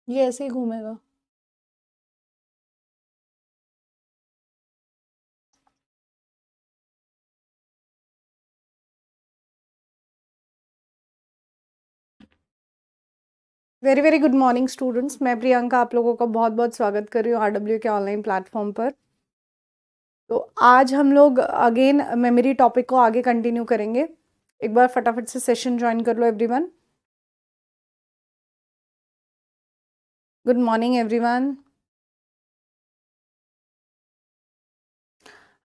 ये ऐसे ही घूमेगा। Very very good morning students, मैं प्रियंका आप लोगों का बहुत बहुत स्वागत कर रही हूँ आरडब्ल्यू के ऑनलाइन प्लेटफॉर्म पर। तो आज हम लोग अगेन मेमोरी टॉपिक को आगे कंटिन्यू करेंगे। एक बार फटाफट से सेशन ज्वाइन कर लो एवरीवन। Good morning everyone.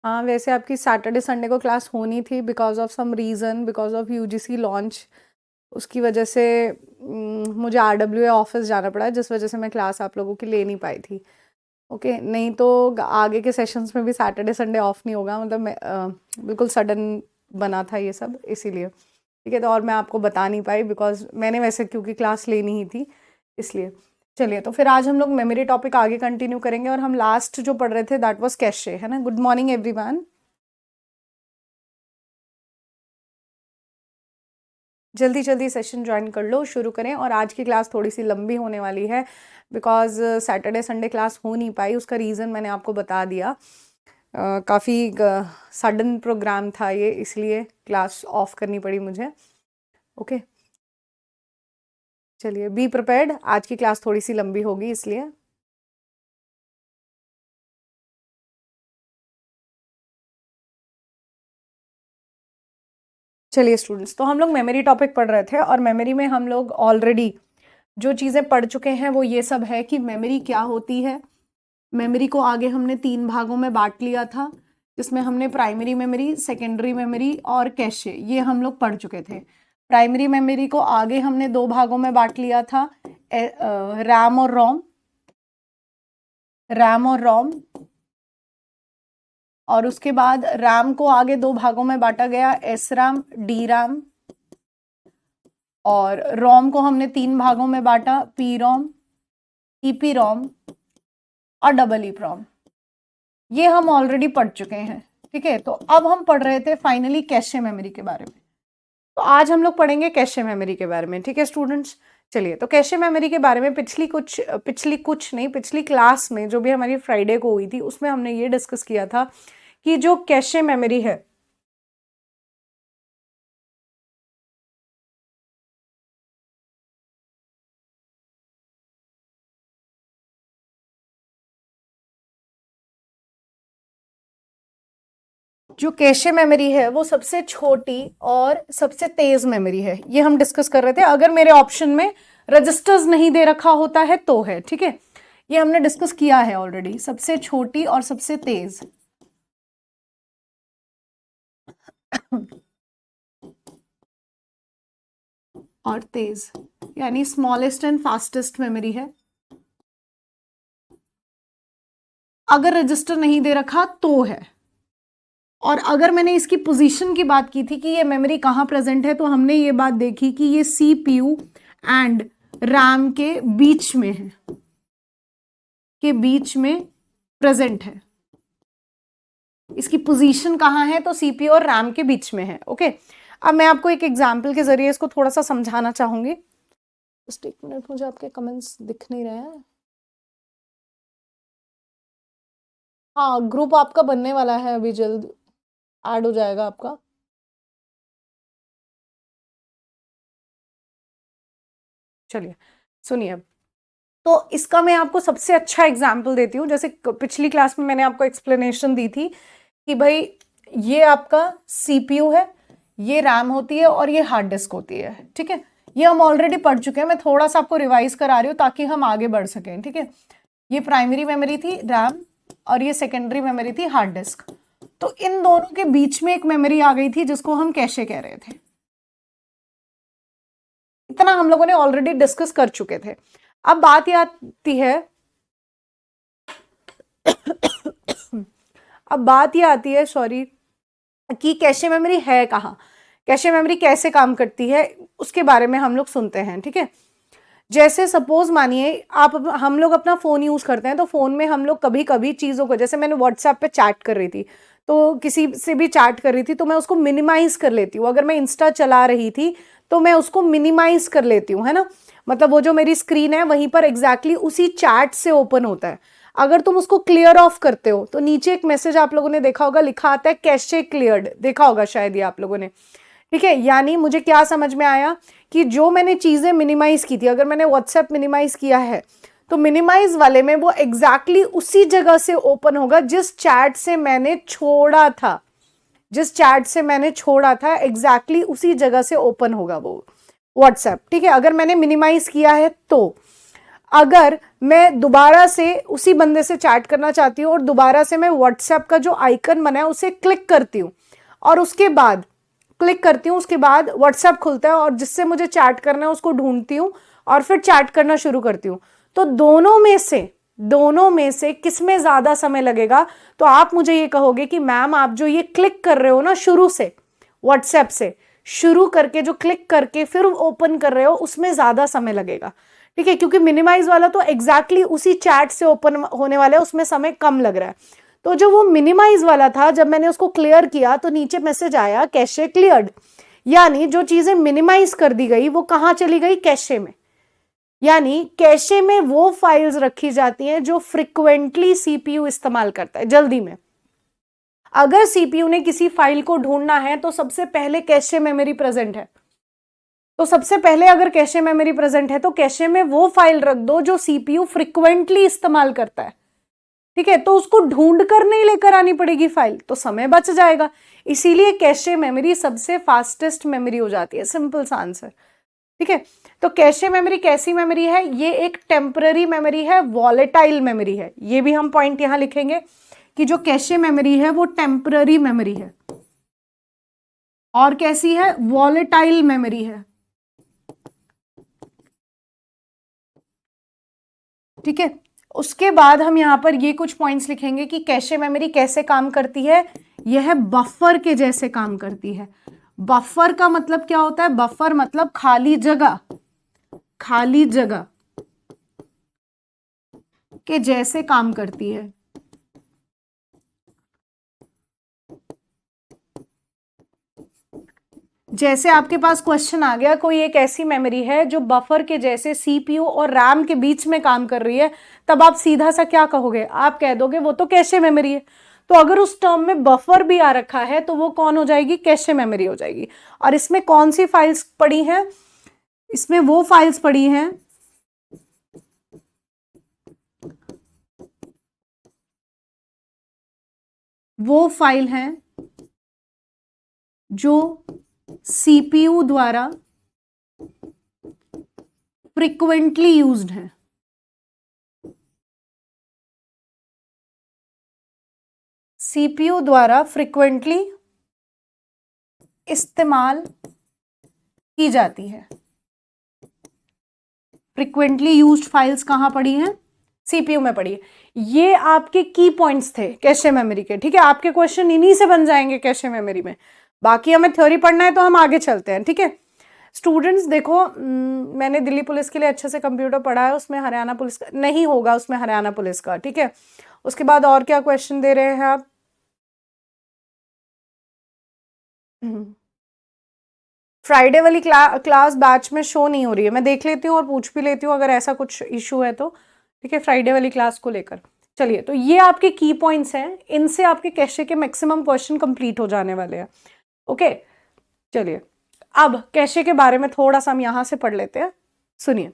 हाँ, वैसे आपकी सैटरडे संडे को क्लास होनी थी because of some reason, because of UGC launch. उसकी वजह से मुझे आरडब्ल्यू ऑफिस जाना पड़ा, जिस वजह से मैं क्लास आप लोगों की ले नहीं पाई थी। ओके, नहीं तो आगे के सेशंस में भी सैटरडे संडे ऑफ नहीं होगा, मतलब मैं बिल्कुल सडन बना था ये सब, इसीलिए। ठीक है, तो और मैं आपको बता नहीं पाई बिकॉज मैंने वैसे क्योंकि क्लास लेनी ही थी, इसलिए। चलिए, तो फिर आज हम लोग मेमोरी टॉपिक आगे कंटिन्यू करेंगे और हम लास्ट जो पढ़ रहे थे दैट वाज कैशे, है ना। Good morning everyone. जल्दी जल्दी सेशन ज्वाइन कर लो, शुरू करें। और आज की क्लास थोड़ी सी लंबी होने वाली है बिकॉज सैटरडे संडे क्लास हो नहीं पाई। उसका रीज़न मैंने आपको बता दिया। काफ़ी सडन प्रोग्राम था ये, इसलिए क्लास ऑफ करनी पड़ी मुझे। ओके, चलिए बी प्रिपेयर्ड, आज की क्लास थोड़ी सी लंबी होगी इसलिए। चलिए स्टूडेंट्स, तो हम लोग मेमोरी टॉपिक पढ़ रहे थे और मेमोरी में हम लोग ऑलरेडी जो चीज़ें पढ़ चुके हैं वो ये सब है कि मेमोरी क्या होती है। मेमोरी को आगे हमने 3 भागों में बांट लिया था, जिसमें हमने प्राइमरी मेमोरी, सेकेंडरी मेमोरी और कैशे, ये हम लोग पढ़ चुके थे। प्राइमरी मेमोरी को आगे हमने 2 भागों में बांट लिया था, रैम और रोम। रैम और रोम, और उसके बाद रैम को आगे 2 भागों में बांटा गया, एस रैम, डी रैम। और रोम को हमने 3 भागों में बांटा, पी रोम, ईपी रोम और डबल ई रोम। ये हम ऑलरेडी पढ़ चुके हैं। ठीक है, तो अब हम पढ़ रहे थे फाइनली कैशे मेमोरी के बारे में। तो आज हम लोग पढ़ेंगे कैशे मेमोरी के बारे में। ठीक है स्टूडेंट्स, चलिए। तो कैशे मेमोरी के बारे में पिछली क्लास में जो भी हमारी फ्राइडे को हुई थी उसमें हमने ये डिस्कस किया था कि जो कैशे मेमोरी है, जो कैशे मेमोरी है वो सबसे छोटी और सबसे तेज मेमोरी है, ये हम डिस्कस कर रहे थे। अगर मेरे ऑप्शन में रजिस्टर्स नहीं दे रखा होता है तो है। ठीक है, ये हमने डिस्कस किया है ऑलरेडी, सबसे छोटी और सबसे तेज। और तेज यानी स्मॉलेस्ट एंड फास्टेस्ट मेमोरी है। अगर रजिस्टर नहीं दे रखा तो है। और अगर मैंने इसकी पोजीशन की बात की थी कि ये मेमोरी कहाँ प्रेजेंट है, तो हमने ये बात देखी कि ये सीपीयू एंड रैम के बीच में है, के बीच में प्रेजेंट है। इसकी पोजीशन कहाँ है, तो सीपीयू और रैम के बीच में है। ओके, अब मैं आपको एक एग्जांपल के जरिए इसको थोड़ा सा समझाना चाहूंगी। जस्ट एक मिनट, मुझे आपके कमेंट्स दिख नहीं रहे हैं। हाँ, ग्रुप आपका बनने वाला है, अभी जल्द ऐड हो जाएगा आपका। चलिए सुनिए अब। तो इसका मैं आपको सबसे अच्छा एग्जाम्पल देती हूँ। जैसे पिछली क्लास में मैंने आपको एक्सप्लेनेशन दी थी कि भाई ये आपका सीपीयू है, ये रैम होती है और ये हार्ड डिस्क होती है। ठीक है, ये हम ऑलरेडी पढ़ चुके हैं, मैं थोड़ा सा आपको रिवाइज करा रही हूँ ताकि हम आगे बढ़ सकें। ठीक है, ये प्राइमरी मेमोरी थी रैम और ये सेकेंडरी मेमोरी थी हार्ड डिस्क। तो इन दोनों के बीच में एक मेमोरी आ गई थी जिसको हम कैशे कह रहे थे। इतना हम लोगों ने ऑलरेडी डिस्कस कर चुके थे। अब बात ये आती है अब बात ये आती है, सॉरी, कि कैशे मेमोरी है कहाँ, कैशे मेमोरी कैसे काम करती है, उसके बारे में हम लोग सुनते हैं। ठीक है, जैसे सपोज मानिए हम लोग अपना फोन यूज करते हैं, तो फोन में हम लोग कभी कभी चीजों को, जैसे मैंने व्हाट्सएप पे चैट कर रही थी, तो किसी से भी चैट कर रही थी तो मैं उसको मिनिमाइज कर लेती हूँ। अगर मैं इंस्टा चला रही थी तो मैं उसको मिनिमाइज कर लेती हूँ, है ना, मतलब वो जो मेरी स्क्रीन है वहीं पर एग्जैक्टली उसी चैट से ओपन होता है। अगर तुम उसको क्लियर ऑफ करते हो तो नीचे एक मैसेज आप लोगों ने देखा होगा, लिखा आता है कैशे क्लियर्ड, देखा होगा शायद ये आप लोगों ने, ठीक है। यानी मुझे क्या समझ में आया कि जो मैंने चीजें मिनिमाइज की थी, अगर मैंने व्हाट्सएप मिनिमाइज किया है तो मिनिमाइज वाले में वो एग्जैक्टली उसी जगह से ओपन होगा जिस चैट से मैंने छोड़ा था, जिस चैट से मैंने छोड़ा था एग्जैक्टली उसी जगह से ओपन होगा वो व्हाट्सएप, ठीक है, अगर मैंने मिनिमाइज किया है तो। अगर मैं दोबारा से उसी बंदे से चैट करना चाहती हूँ और दोबारा से मैं व्हाट्सएप का जो आइकन बना है उसे क्लिक करती हूँ और उसके बाद उसके बाद व्हाट्सएप खुलता है और जिससे मुझे चैट करना है उसको ढूंढती हूँ और फिर चैट करना शुरू करती हूँ, तो दोनों में से किस में ज्यादा समय लगेगा? तो आप मुझे ये कहोगे कि मैम आप जो ये क्लिक कर रहे हो ना शुरू से, व्हाट्सएप से शुरू करके जो क्लिक करके फिर ओपन कर रहे हो उसमें ज्यादा समय लगेगा, ठीक है, क्योंकि मिनिमाइज वाला तो एग्जैक्टली उसी चैट से ओपन होने वाला है, उसमें समय कम लग रहा है। तो जो वो मिनिमाइज वाला था, जब मैंने उसको क्लियर किया तो नीचे मैसेज आया कैशे क्लियर्ड, यानी जो चीजें मिनिमाइज कर दी गई वो कहां चली गई? कैशे में। यानी कैशे में वो फाइल्स रखी जाती हैं जो फ्रिक्वेंटली सीपीयू इस्तेमाल करता है, जल्दी में। अगर सीपीयू ने किसी फाइल को ढूंढना है तो सबसे पहले कैशे मेमोरी प्रेजेंट है, तो सबसे पहले अगर कैशे मेमोरी प्रेजेंट है तो कैशे में वो फाइल रख दो जो सीपीयू फ्रिक्वेंटली इस्तेमाल करता है, ठीक है, तो उसको ढूंढ कर नहीं लेकर आनी पड़ेगी फाइल, तो समय बच जाएगा। इसीलिए कैशे मेमोरी सबसे फास्टेस्ट मेमोरी हो जाती है, सिंपल सा आंसर, ठीक है। तो कैशे मेमोरी कैसी मेमोरी है? ये एक टेम्पररी मेमोरी है, वॉलेटाइल मेमोरी है। ये भी हम पॉइंट यहां लिखेंगे कि जो कैशे मेमोरी है वो टेम्पररी मेमोरी है और कैसी है? वॉलेटाइल मेमोरी है, ठीक है। उसके बाद हम यहां पर ये कुछ पॉइंट्स लिखेंगे कि कैशे मेमोरी कैसे काम करती है। यह बफर के जैसे काम करती है। बफर का मतलब क्या होता है? बफर मतलब खाली जगह, खाली जगह के जैसे काम करती है। जैसे आपके पास क्वेश्चन आ गया, कोई एक ऐसी मेमोरी है जो बफर के जैसे सीपीयू और रैम के बीच में काम कर रही है, तब आप सीधा सा क्या कहोगे? आप कह दोगे वो तो कैशे मेमोरी है। तो अगर उस टर्म में बफर भी आ रखा है तो वो कौन हो जाएगी? कैशे मेमोरी हो जाएगी। और इसमें कौन सी फाइल्स पड़ी हैं? इसमें वो फाइल्स पड़ी हैं वो फाइल हैं जो सीपीयू द्वारा फ्रिक्वेंटली यूज्ड है। सीपीयू द्वारा फ्रिक्वेंटली इस्तेमाल की जाती है। फ्रिक्वेंटली यूज्ड फाइल्स कहां पड़ी हैं? सीपीयू में पड़ी है। ये आपके की पॉइंट्स थे कैशे मेमोरी के, ठीक है। आपके क्वेश्चन इन्हीं से बन जाएंगे कैशे मेमोरी में। बाकी हमें थ्योरी पढ़ना है तो हम आगे चलते हैं, ठीक है। स्टूडेंट्स देखो, मैंने दिल्ली पुलिस के लिए अच्छे से कंप्यूटर पढ़ा है, उसमें हरियाणा पुलिस का नहीं होगा, उसमें हरियाणा पुलिस का, ठीक है। उसके बाद और क्या क्वेश्चन दे रहे हैं आप? फ्राइडे वाली क्लास बैच में शो नहीं हो रही है, मैं देख लेती हूँ और पूछ भी लेती हूँ अगर ऐसा कुछ इशू है तो, ठीक है, फ्राइडे वाली क्लास को लेकर। चलिए, तो ये आपके की पॉइंट्स हैं, इनसे आपके कैशे के मैक्सिमम क्वेश्चन कंप्लीट हो जाने वाले हैं, ओके। चलिए, अब कैशे के बारे में थोड़ा सा हम यहां से पढ़ लेते हैं, सुनिए।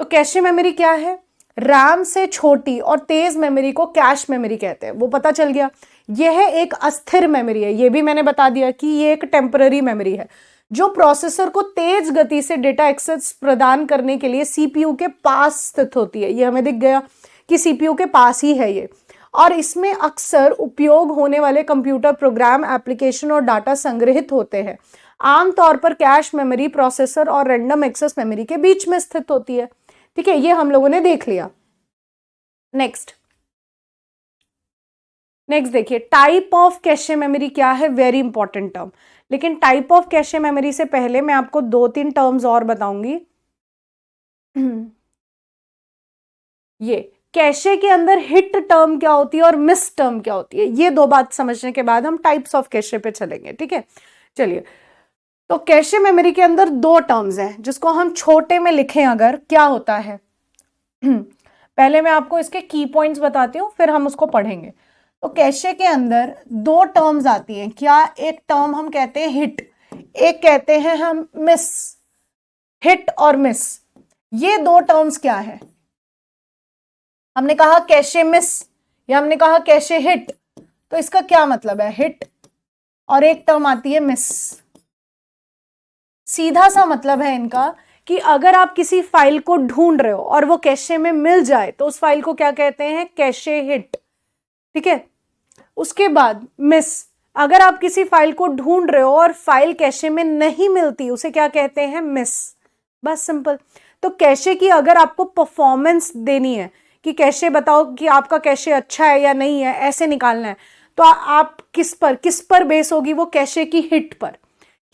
तो कैशे मेमोरी क्या है? रैम से छोटी और तेज मेमोरी को कैश मेमोरी कहते हैं, वो पता चल गया। यह एक अस्थिर मेमोरी है, ये भी मैंने बता दिया कि ये एक टेम्पररी मेमोरी है जो प्रोसेसर को तेज गति से डेटा एक्सेस प्रदान करने के लिए सीपीयू के पास स्थित होती है। ये हमें दिख गया कि सीपीयू के पास ही है ये, और इसमें अक्सर उपयोग होने वाले कंप्यूटर प्रोग्राम, एप्लीकेशन और डाटा संग्रहित होते हैं। आमतौर पर कैश मेमोरी प्रोसेसर और रैंडम एक्सेस मेमोरी के बीच में स्थित होती है, ठीक है, ये हम लोगों ने देख लिया। नेक्स्ट देखिए, टाइप ऑफ कैशे मेमोरी क्या है? Very important term. लेकिन टाइप ऑफ कैशे मेमोरी से पहले मैं आपको 2-3 टर्म्स और बताऊंगी। ये कैशे के अंदर हिट टर्म क्या होती है और मिस टर्म क्या होती है, ये दो बात समझने के बाद हम टाइप्स ऑफ कैशे पे चलेंगे, ठीक है। चलिए, तो कैशे मेमोरी के अंदर दो टर्म्स हैं, जिसको हम छोटे में लिखें अगर, क्या होता है पहले मैं आपको इसके की पॉइंट्स बताती हूँ, फिर हम उसको पढ़ेंगे। तो कैशे के अंदर दो टर्म्स आती हैं, क्या, एक टर्म हम कहते हैं हिट, एक कहते हैं हम मिस। हिट और मिस, ये दो टर्म्स क्या है, हमने कहा कैशे मिस या हमने कहा कैशे हिट, तो इसका क्या मतलब है, हिट और एक टर्म आती है मिस। सीधा सा मतलब है इनका कि अगर आप किसी फाइल को ढूंढ रहे हो और वो कैशे में मिल जाए तो उस फाइल को क्या कहते हैं, कैशे हिट, ठीक है। उसके बाद मिस, अगर आप किसी फाइल को ढूंढ रहे हो और फाइल कैशे में नहीं मिलती, उसे क्या कहते हैं, मिस। बस सिंपल। तो कैशे की अगर आपको परफॉर्मेंस देनी है कि कैशे बताओ कि आपका कैशे अच्छा है या नहीं है, ऐसे निकालना है, तो आप किस पर बेस होगी, वो कैशे की हिट पर,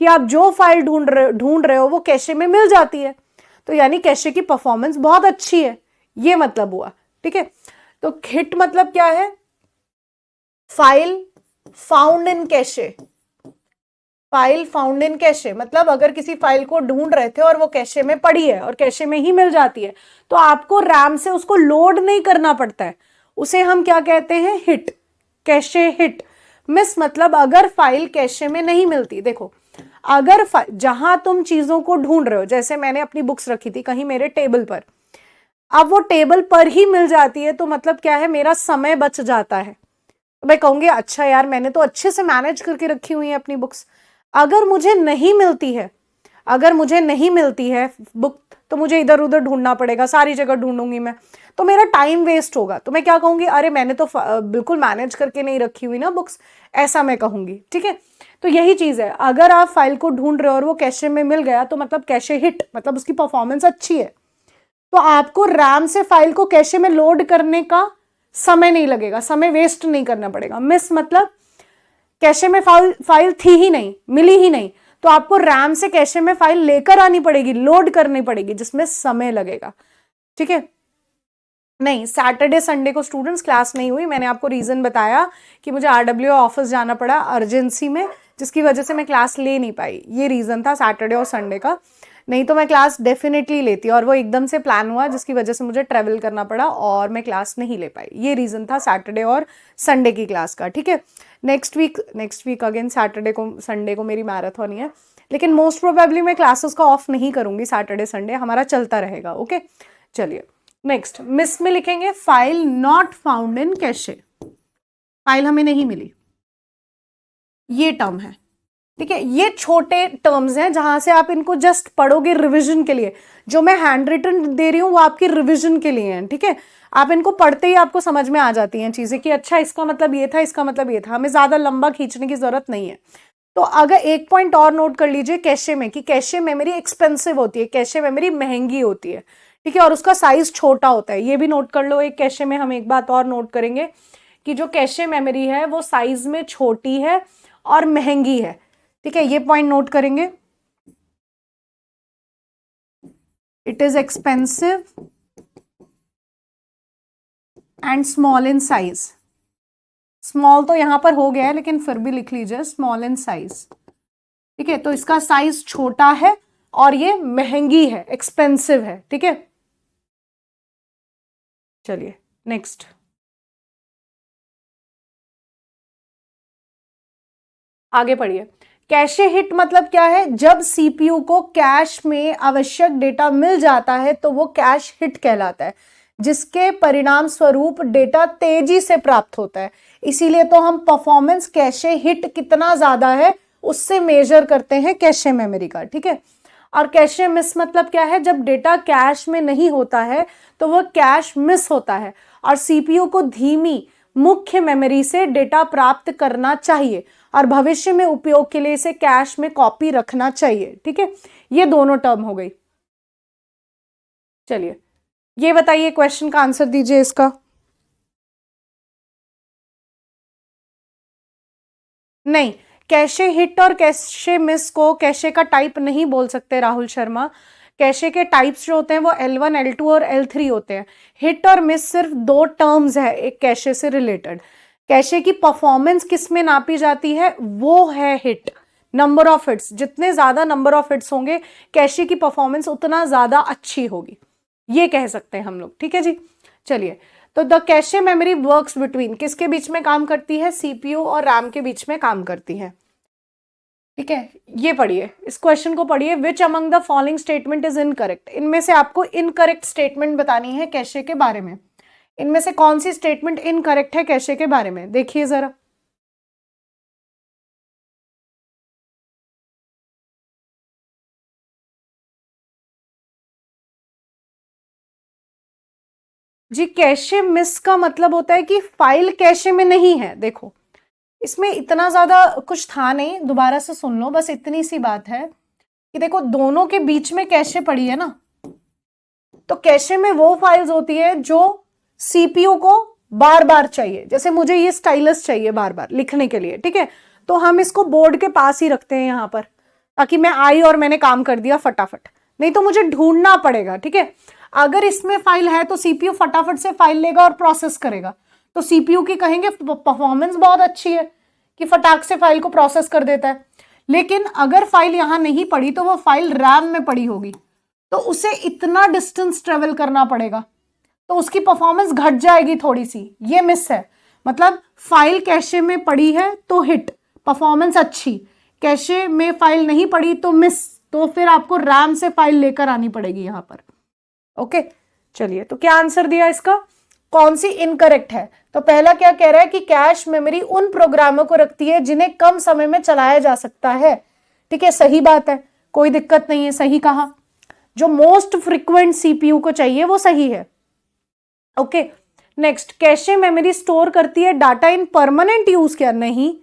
कि आप जो फाइल ढूंढ रहे हो वो कैशे में मिल जाती है, तो यानी कैशे की परफॉर्मेंस बहुत अच्छी है, ये मतलब हुआ, ठीक है। तो हिट मतलब क्या है, file found in cache. File found in cache मतलब अगर किसी फाइल को ढूंढ रहे थे और वो कैशे में पड़ी है और कैशे में ही मिल जाती है, तो आपको रैम से उसको लोड नहीं करना पड़ता है, उसे हम क्या कहते हैं, हिट, कैशे हिट। मिस मतलब अगर फाइल कैशे में नहीं मिलती, देखो अगर जहां तुम चीजों को ढूंढ रहे हो, जैसे मैंने अपनी बुक्स रखी थी कहीं मेरे टेबल पर, अब वो टेबल पर ही मिल जाती है, तो मतलब क्या है, मेरा समय बच जाता है। तो मैं कहूंगी अच्छा यार मैंने तो अच्छे से मैनेज करके रखी हुई है अपनी बुक्स। अगर मुझे नहीं मिलती है, अगर मुझे नहीं मिलती है बुक, तो मुझे इधर उधर ढूंढना पड़ेगा, सारी जगह ढूंढूंगी मैं, तो मेरा टाइम वेस्ट होगा। तो मैं क्या कहूंगी, अरे मैंने तो बिल्कुल मैनेज करके नहीं रखी हुई ना बुक्स, ऐसा मैं कहूंगी, ठीक है। तो यही चीज है, अगर आप फाइल को ढूंढ रहे हो और वो कैशे में मिल गया, तो मतलब कैशे हिट, मतलब उसकी परफॉर्मेंस अच्छी है, तो आपको रैम से फाइल को कैशे में लोड करने का समय नहीं लगेगा, समय वेस्ट नहीं करना पड़ेगा। मिस मतलब कैशे में फाइल थी ही नहीं, मिली ही नहीं, तो आपको रैम से कैशे में फाइल लेकर आनी पड़ेगी, लोड करनी पड़ेगी, जिसमें समय लगेगा, ठीक है। नहीं, सैटरडे संडे को स्टूडेंट्स क्लास नहीं हुई, मैंने आपको रीजन बताया कि मुझे आरडब्ल्यू ऑफिस जाना पड़ा अर्जेंसी में, जिसकी वजह से मैं क्लास ले नहीं पाई, ये रीजन था सैटरडे और संडे का। नहीं तो मैं क्लास डेफिनेटली लेती, और वो एकदम से प्लान हुआ जिसकी वजह से मुझे ट्रेवल करना पड़ा और मैं क्लास नहीं ले पाई, ये रीजन था सैटरडे और संडे की क्लास का, ठीक है। नेक्स्ट वीक अगेन सैटरडे को संडे को मेरी मैराथन ही है, लेकिन मोस्ट प्रोबेबली मैं क्लासेस का ऑफ नहीं करूंगी, सैटरडे संडे हमारा चलता रहेगा, ओके। चलिए नेक्स्ट, मिस में लिखेंगे file not found in cache, file हमें नहीं मिली, ये टर्म है, ठीक है। ये छोटे टर्म्स हैं जहां से आप इनको जस्ट पढ़ोगे रिवीजन के लिए, जो मैं हैंड रिटन दे रही हूं वो आपकी रिवीजन के लिए है, ठीक है। आप इनको पढ़ते ही आपको समझ में आ जाती हैं चीजें कि अच्छा इसका मतलब ये था, इसका मतलब ये था, हमें ज्यादा लंबा खींचने की जरूरत नहीं है। तो अगर एक पॉइंट और नोट कर लीजिए कैशे में, कि कैशे मेमोरी एक्सपेंसिव होती है, कैशे मेमोरी महंगी होती है, ठीक है, और उसका साइज छोटा होता है, ये भी नोट कर लो। एक कैशे में हम एक बात और नोट करेंगे कि जो कैशे मेमोरी है वो साइज में छोटी है और महंगी है, ठीक है, ये पॉइंट नोट करेंगे। It is expensive and small in size, small तो यहां पर हो गया है लेकिन फिर भी लिख लीजिए स्मॉल इन साइज, ठीक है। तो इसका साइज छोटा है और ये महंगी है, एक्सपेंसिव है, ठीक है। चलिए नेक्स्ट, आगे पढ़िए। कैशे हिट मतलब क्या है, जब सीपीयू को कैश में आवश्यक डेटा मिल जाता है तो वो कैश हिट कहलाता है, जिसके परिणाम स्वरूप डेटा तेजी से प्राप्त होता है। इसीलिए तो हम परफॉर्मेंस कैशे हिट कितना ज्यादा है उससे मेजर करते हैं कैशे मेमोरी का, ठीक है। और कैशे मिस मतलब क्या है, जब डेटा कैश में नहीं होता है तो वह कैश मिस होता है और सीपीयू को धीमी मुख्य मेमोरी से डेटा प्राप्त करना चाहिए और भविष्य में उपयोग के लिए इसे कैश में कॉपी रखना चाहिए, ठीक है। ये दोनों टर्म हो गई। चलिए ये बताइए, क्वेश्चन का आंसर दीजिए इसका। नहीं, कैशे हिट और कैशे मिस को कैशे का टाइप नहीं बोल सकते राहुल शर्मा, कैशे के टाइप्स जो होते हैं वो L1, L2 और L3 होते हैं। हिट और मिस सिर्फ 2 टर्म्स है एक कैशे से रिलेटेड। कैशे की परफॉर्मेंस किस में नापी जाती है, वो है हिट, नंबर ऑफ हिट्स। जितने ज्यादा नंबर ऑफ हिट्स होंगे कैशे की परफॉर्मेंस उतना ज्यादा अच्छी होगी, ये कह सकते हैं हम लोग। ठीक है जी, चलिए। तो the cache memory works between, किसके बीच में काम करती है, सीपीयू और रैम के बीच में काम करती है। ठीक है, ये पढ़िए, इस क्वेश्चन को पढ़िए। Which among the following statement is incorrect, इनमें से आपको इनकरेक्ट स्टेटमेंट बतानी है कैशे के बारे में। इनमें से कौन सी स्टेटमेंट इनकरेक्ट है कैशे के बारे में, देखिए जरा। जी, कैशे मिस का मतलब होता है कि फाइल कैशे में नहीं है। देखो इसमें इतना ज्यादा कुछ था नहीं, दोबारा से सुन लो, बस इतनी सी बात है कि देखो दोनों के बीच में कैशे पड़ी है ना, तो कैशे में वो फाइल्स होती है जो सीपीयू को बार बार चाहिए। जैसे मुझे ये स्टाइलस चाहिए बार बार लिखने के लिए, ठीक है, तो हम इसको बोर्ड के पास ही रखते हैं यहाँ पर, ताकि मैं आई और मैंने काम कर दिया फटाफट, नहीं तो मुझे ढूंढना पड़ेगा। ठीक है, अगर इसमें फाइल है तो सीपीयू फटाफट से फाइल लेगा और प्रोसेस करेगा, तो सीपीयू की कहेंगे परफॉर्मेंस बहुत अच्छी है कि फटाक से फाइल को प्रोसेस कर देता है। लेकिन अगर फाइल यहां नहीं पड़ी तो वो फाइल रैम में पड़ी होगी, तो उसे इतना डिस्टेंस ट्रेवल करना पड़ेगा, तो उसकी परफॉर्मेंस घट जाएगी थोड़ी सी, ये मिस है। मतलब फाइल कैशे में पड़ी है तो हिट, परफॉर्मेंस अच्छी, कैशे में फाइल नहीं पड़ी तो मिस, तो फिर आपको रैम से फाइल लेकर आनी पड़ेगी यहां पर। ओके, चलिए, तो क्या आंसर दिया इसका, कौन सी इनकरेक्ट है। तो पहला क्या कह रहा है कि कैश मेमोरी उन प्रोग्रामों को रखती है जिन्हें कम समय में चलाया जा सकता है। ठीक है, सही बात है, कोई दिक्कत नहीं है, सही कहा। जो मोस्ट फ्रिक्वेंट सीपीयू को चाहिए वो सही है। Okay, next, cache memory store करती है डाटा इन परमानेंट यूज, क्या नहीं,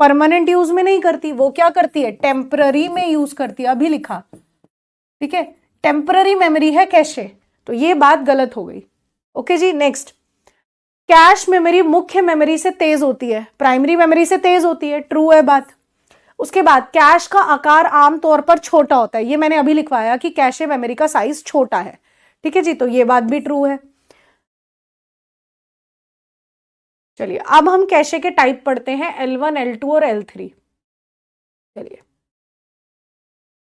परमानेंट यूज में नहीं करती, वो क्या करती है, टेम्पररी में यूज करती है, अभी लिखा। ठीक है, टेम्पररी मेमोरी है कैशे, तो ये बात गलत हो गई। ओके जी, नेक्स्ट, कैश मेमोरी मुख्य मेमोरी से तेज होती है, प्राइमरी मेमोरी से तेज होती है, ट्रू है बात। उसके बाद कैश का आकार आमतौर पर छोटा होता है, ये मैंने अभी लिखवाया कि कैशे मेमोरी का साइज छोटा है। ठीक है जी, तो ये बात भी ट्रू है। चलिए, अब हम कैशे के टाइप पढ़ते हैं, L1, L2 और L3। चलिए,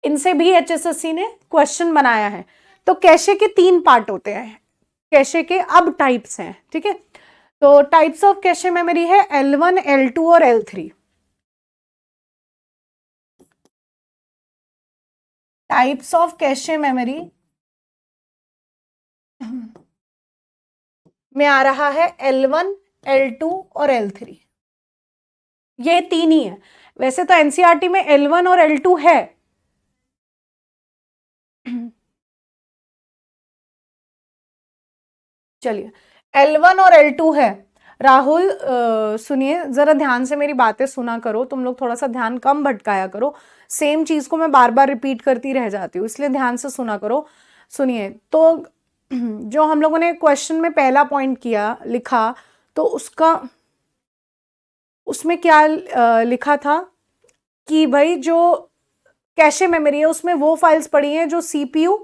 इनसे भी HSSC ने क्वेश्चन बनाया है। तो कैशे के 3 पार्ट होते हैं, कैशे के अब टाइप्स हैं। ठीक है, तो टाइप्स ऑफ कैशे मेमोरी है L1, L2 और L3। Types of cache memory में आ रहा है L1, L2 और L3, ये 3 ही है। वैसे तो एनसीईआरटी में L1 और L2 है। चलिए, L1 और L2 है। राहुल सुनिए जरा ध्यान से, मेरी बातें सुना करो, तुम लोग थोड़ा सा ध्यान कम भटकाया करो, सेम चीज को मैं बार बार रिपीट करती रह जाती हूँ, इसलिए ध्यान से सुना करो। सुनिए, तो जो हम लोगों ने क्वेश्चन में पहला पॉइंट किया लिखा, तो उसमें क्या लिखा था कि भाई जो कैशे मेमोरी है उसमें वो फाइल्स पड़ी हैं जो सीपीयू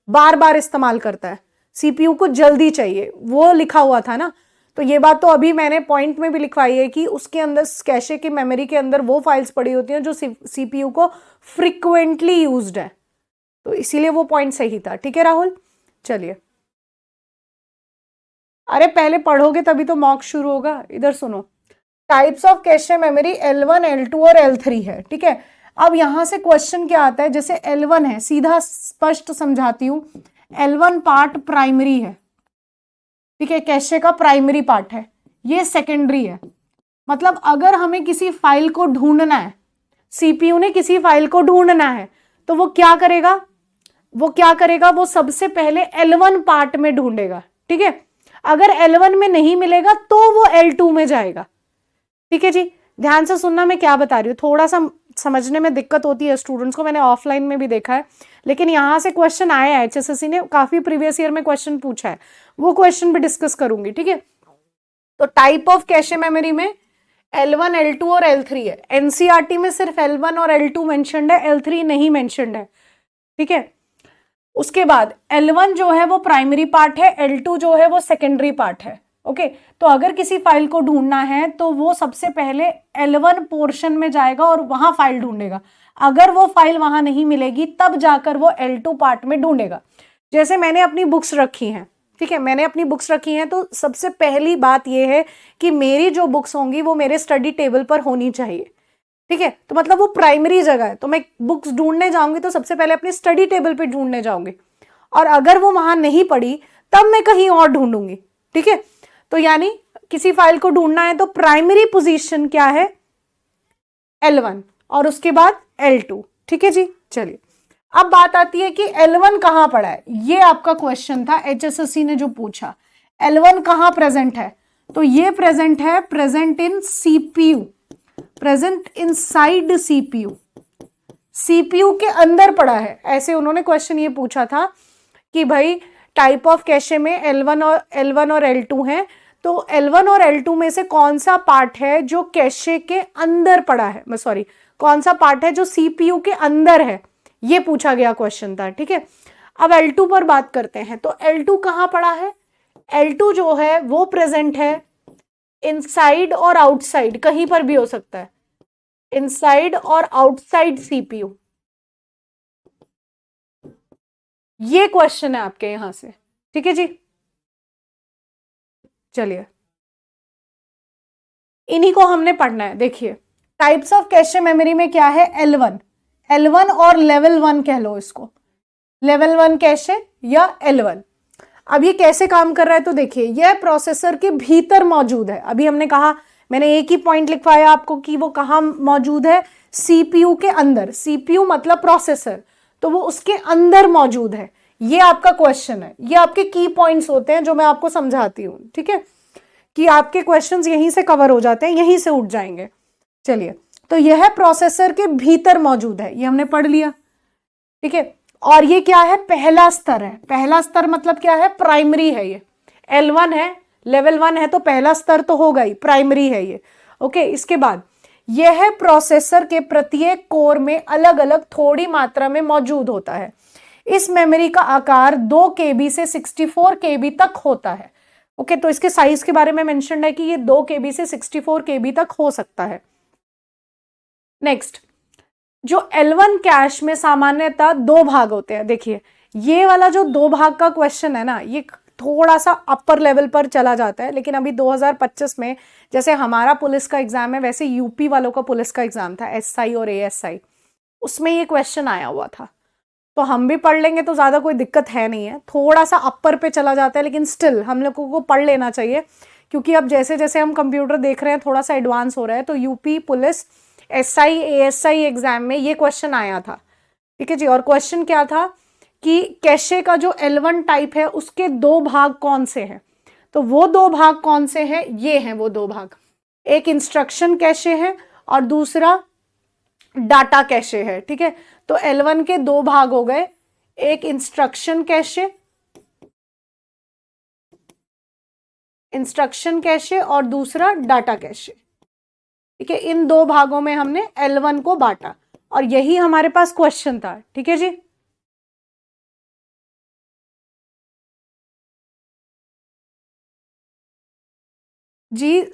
बार बार इस्तेमाल करता है, सीपीयू को जल्दी चाहिए, वो लिखा हुआ था ना। तो ये बात तो अभी मैंने पॉइंट में भी लिखवाई है कि उसके अंदर कैशे की मेमोरी के अंदर वो फाइल्स पड़ी होती हैं जो सीपीयू को फ्रिक्वेंटली यूज्ड है, तो इसीलिए वो पॉइंट सही था। ठीक है राहुल, चलिए। अरे पहले पढ़ोगे तभी तो मॉक शुरू होगा, इधर सुनो। Types of cache memory L1, L2 और L3 है। ठीक है, अब यहां से क्वेश्चन क्या आता है, जैसे L1 है, सीधा स्पष्ट समझाती हूं, L1 पार्ट प्राइमरी है। ठीक है, कैशे का प्राइमरी पार्ट है, ये सेकेंडरी है। मतलब अगर हमें किसी फाइल को ढूंढना है, सीपीयू ने किसी फाइल को ढूंढना है, तो वो क्या करेगा, वो सबसे पहले L1 पार्ट में ढूंढेगा। ठीक है, अगर L1 में नहीं मिलेगा तो वो L2 में जाएगा। ठीक है जी, ध्यान से सुनना मैं क्या बता रही हूँ, थोड़ा सा समझने में दिक्कत होती है स्टूडेंट्स को, मैंने ऑफलाइन में भी देखा है, लेकिन यहां से क्वेश्चन आया है, एचएसएससी ने काफी प्रीवियस ईयर में क्वेश्चन पूछा है, वो क्वेश्चन भी डिस्कस करूंगी। ठीक है, तो टाइप ऑफ कैशे मेमोरी में L1, L2 और L3 है। एनसीईआरटी में सिर्फ L1 और L2 मेंशन्ड है, L3 नहीं मेंशन्ड है। ठीक है, उसके बाद L1 जो है वो प्राइमरी पार्ट है, L2 जो है वो सेकेंडरी पार्ट है। ओके, तो अगर किसी फाइल को ढूंढना है तो वो सबसे पहले L1 पोर्शन में जाएगा और वहां फाइल ढूंढेगा। अगर वो फाइल वहां नहीं मिलेगी तब जाकर वो L2 पार्ट में ढूंढेगा। जैसे मैंने अपनी बुक्स रखी हैं, ठीक है, मैंने अपनी बुक्स रखी हैं, तो सबसे पहली बात यह है कि मेरी जो बुक्स होंगी वो मेरे स्टडी टेबल पर होनी चाहिए। ठीक है, तो मतलब वो प्राइमरी जगह है, तो मैं बुक्स ढूंढने जाऊंगी तो सबसे पहले अपनी स्टडी टेबल पे ढूंढने जाऊंगी, और अगर वो वहां नहीं पड़ी तब मैं कहीं और ढूंढूंगी। ठीक है, तो यानी किसी फाइल को ढूंढना है तो प्राइमरी पोजीशन क्या है, L1, और उसके बाद L2। ठीक है जी, चलिए अब बात आती है कि L1 कहां पड़ा है। ये आपका क्वेश्चन था, HSSC ने जो पूछा, L1 कहां प्रेजेंट है, तो ये प्रेजेंट है, present in CPU, present inside CPU, CPU के अंदर पड़ा है। ऐसे उन्होंने क्वेश्चन ये पूछा था कि भाई टाइप ऑफ कैशे में L1 और L2 हैं, तो L1 और L2 में से कौन सा पार्ट है जो कैशे के अंदर पड़ा है, मैं सॉरी, कौन सा पार्ट है जो सीपीयू के अंदर है, ये पूछा गया क्वेश्चन था। ठीक है, अब L2 पर बात करते हैं, तो L2 कहां पड़ा है, L2 जो है वो प्रेजेंट है इनसाइड और आउटसाइड, कहीं पर भी हो सकता है, इनसाइड और आउटसाइड सीपीयू। ये क्वेश्चन है आपके यहां से। ठीक है जी, चलिए इन्हीं को हमने पढ़ना है। देखिए टाइप्स ऑफ कैशे मेमोरी में क्या है, L1 और लेवल 1 कह लो इसको, लेवल 1 कैशे या L1। अब ये कैसे काम कर रहा है, तो देखिए यह प्रोसेसर के भीतर मौजूद है। अभी हमने कहा, मैंने एक ही पॉइंट लिखवाया आपको कि वो कहां मौजूद है, सीपीयू के अंदर। सीपीयू मतलब प्रोसेसर, तो वो उसके अंदर मौजूद है। ये आपका क्वेश्चन है, ये आपके की पॉइंट्स होते हैं जो मैं आपको समझाती हूं। ठीक है, कि आपके क्वेश्चंस यहीं से कवर हो जाते हैं, यहीं से उठ जाएंगे। चलिए, तो यह प्रोसेसर के भीतर मौजूद है, ये हमने पढ़ लिया। ठीक है, और ये क्या है, पहला स्तर है। पहला स्तर मतलब क्या है, प्राइमरी है। ये L1 है, लेवल 1 है, तो पहला स्तर तो होगा ही, प्राइमरी है ये। ओके, इसके बाद यह प्रोसेसर के प्रत्येक कोर में अलग अलग थोड़ी मात्रा में मौजूद होता है। इस मेमोरी का आकार 2 KB से 64 KB तक होता है। ओके, तो इसके साइज के बारे में मेंशन है कि ये 2 KB से 64 KB तक हो सकता है। नेक्स्ट, जो L1 कैश में सामान्यतः 2 भाग होते हैं। देखिए ये वाला जो 2 भाग का क्वेश्चन है ना, ये थोड़ा सा अपर लेवल पर चला जाता है, लेकिन अभी 2025 में जैसे हमारा पुलिस का एग्जाम है, वैसे यूपी वालों का पुलिस का एग्जाम था, SI और ASI, उसमें ये क्वेश्चन आया हुआ था। तो हम भी पढ़ लेंगे तो ज्यादा कोई दिक्कत है नहीं है, थोड़ा सा अपर पे चला जाता है, लेकिन स्टिल हम लोगों को पढ़ लेना चाहिए, क्योंकि अब जैसे जैसे हम कंप्यूटर देख रहे हैं थोड़ा सा एडवांस हो रहा है। तो UP police SI ASI exam में ये क्वेश्चन आया था। ठीक है जी, और क्वेश्चन क्या था कि कैशे का जो L1 टाइप है उसके 2 भाग कौन से हैं, तो वो 2 भाग कौन से हैं, ये हैं वो 2 भाग, एक इंस्ट्रक्शन कैशे है और दूसरा डाटा कैशे है। ठीक है, तो L1 के 2 भाग हो गए, एक इंस्ट्रक्शन कैशे और दूसरा डाटा कैशे। ठीक है, इन 2 भागों में हमने L1 को बांटा, और यही हमारे पास क्वेश्चन था। ठीक है जी,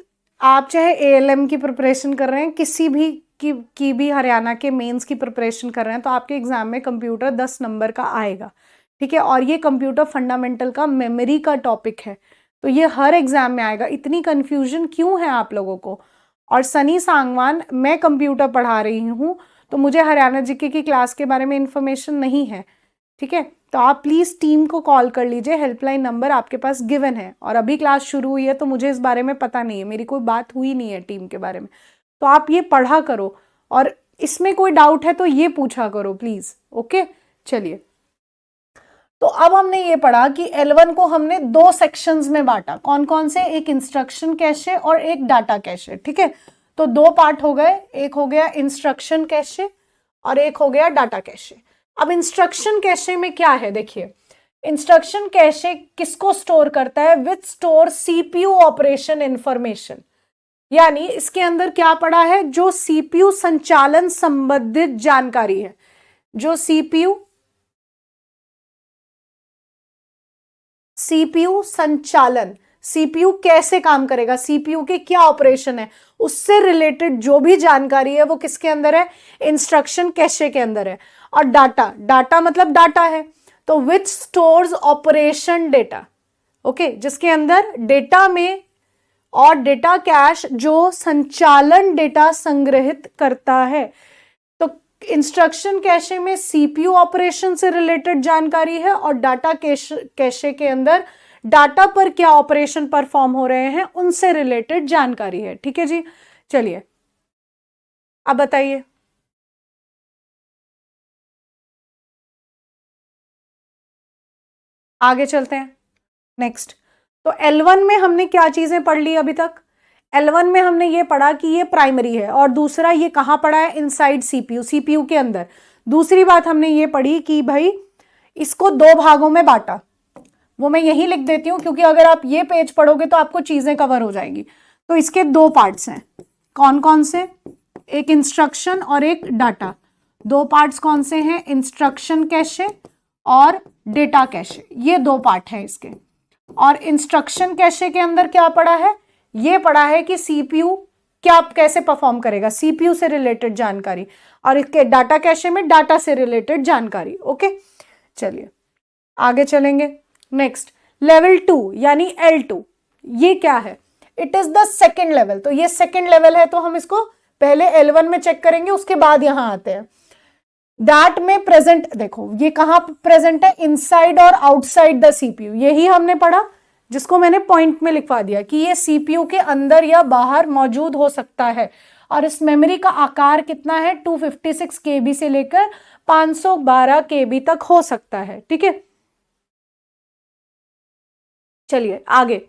आप चाहे ALM की प्रिपरेशन कर रहे हैं, किसी भी की भी हरियाणा के मेंस की प्रिपरेशन कर रहे हैं, तो आपके एग्जाम में कंप्यूटर 10 नंबर का आएगा। ठीक है, और ये कंप्यूटर फंडामेंटल का मेमोरी का टॉपिक है, तो ये हर एग्जाम में आएगा। इतनी कंफ्यूजन क्यों है आप लोगों को। और सनी सांगवान, मैं कंप्यूटर पढ़ा रही हूँ, तो मुझे हरियाणा जीके की क्लास के बारे में इंफॉर्मेशन नहीं है। ठीक है, तो आप प्लीज टीम को कॉल कर लीजिए, हेल्पलाइन नंबर आपके पास गिवन है। और अभी क्लास शुरू हुई है तो मुझे इस बारे में पता नहीं है, मेरी कोई बात हुई नहीं है टीम के बारे में, तो आप ये पढ़ा करो, और इसमें कोई डाउट है तो ये पूछा करो प्लीज। ओके, चलिए, तो अब हमने ये पढ़ा कि L1 को हमने 2 सेक्शंस में बांटा, कौन कौन से, एक इंस्ट्रक्शन कैशे और एक डाटा कैशे। ठीक है, तो 2 पार्ट हो गए, एक हो गया इंस्ट्रक्शन कैशे और एक हो गया डाटा कैशे। अब इंस्ट्रक्शन कैशे में क्या है, देखिए इंस्ट्रक्शन कैशे किसको स्टोर करता है, विच स्टोर CPU ऑपरेशन इंफॉर्मेशन, यानी इसके अंदर क्या पड़ा है, जो CPU संचालन संबंधित जानकारी है, जो CPU सीपीयू संचालन, सीपीयू कैसे काम करेगा, सीपीयू के क्या ऑपरेशन है, उससे रिलेटेड जो भी जानकारी है वो किसके अंदर है, इंस्ट्रक्शन कैशे के अंदर है। और डाटा, डाटा मतलब डाटा है, तो which stores operation data, okay, जिसके अंदर डेटा में और डेटा कैश जो संचालन डेटा संग्रहित करता है। तो इंस्ट्रक्शन कैशे में सीपीयू ऑपरेशन से रिलेटेड जानकारी है और डाटा कैशे के अंदर डाटा पर क्या ऑपरेशन परफॉर्म हो रहे हैं उनसे रिलेटेड जानकारी है। ठीक है जी, चलिए अब बताइए। आगे चलते हैं नेक्स्ट। तो L1 में हमने क्या चीजें पढ़ ली अभी तक? L1 में हमने ये पढ़ा कि ये प्राइमरी है और दूसरा ये कहां पड़ा है, इनसाइड सीपीयू, सीपीयू के अंदर। दूसरी बात हमने ये पढ़ी कि भाई इसको दो भागों में बांटा, वो मैं यही लिख देती हूं क्योंकि अगर आप ये पेज पढ़ोगे तो आपको चीजें कवर हो जाएंगी। तो इसके दो पार्ट्स हैं, कौन कौन से, एक इंस्ट्रक्शन और एक डाटा। दो पार्ट्स कौन से हैं, इंस्ट्रक्शन कैशे और डेटा कैशे, ये दो पार्ट हैं इसके। और इंस्ट्रक्शन कैशे के अंदर क्या पड़ा है, ये पड़ा है कि सीपीयू क्या कैसे परफॉर्म करेगा, सीपीयू से रिलेटेड जानकारी, और इसके डाटा कैशे में डाटा से रिलेटेड जानकारी। ओके, चलिए आगे चलेंगे। नेक्स्ट लेवल 2 यानी L2, ये क्या है, it is the second level. तो ये सेकेंड लेवल है, तो हम इसको पहले L1 में चेक करेंगे, उसके बाद यहां आते हैं। दैट में प्रेजेंट, देखो ये कहां प्रेजेंट है, इनसाइड और आउटसाइड द सीपीयू, यही हमने पढ़ा, जिसको मैंने पॉइंट में लिखवा दिया कि ये सीपीयू के अंदर या बाहर मौजूद हो सकता है। और इस मेमोरी का आकार कितना है, 256 KB से लेकर 512 KB तक हो सकता है। ठीक है, चलिए आगे।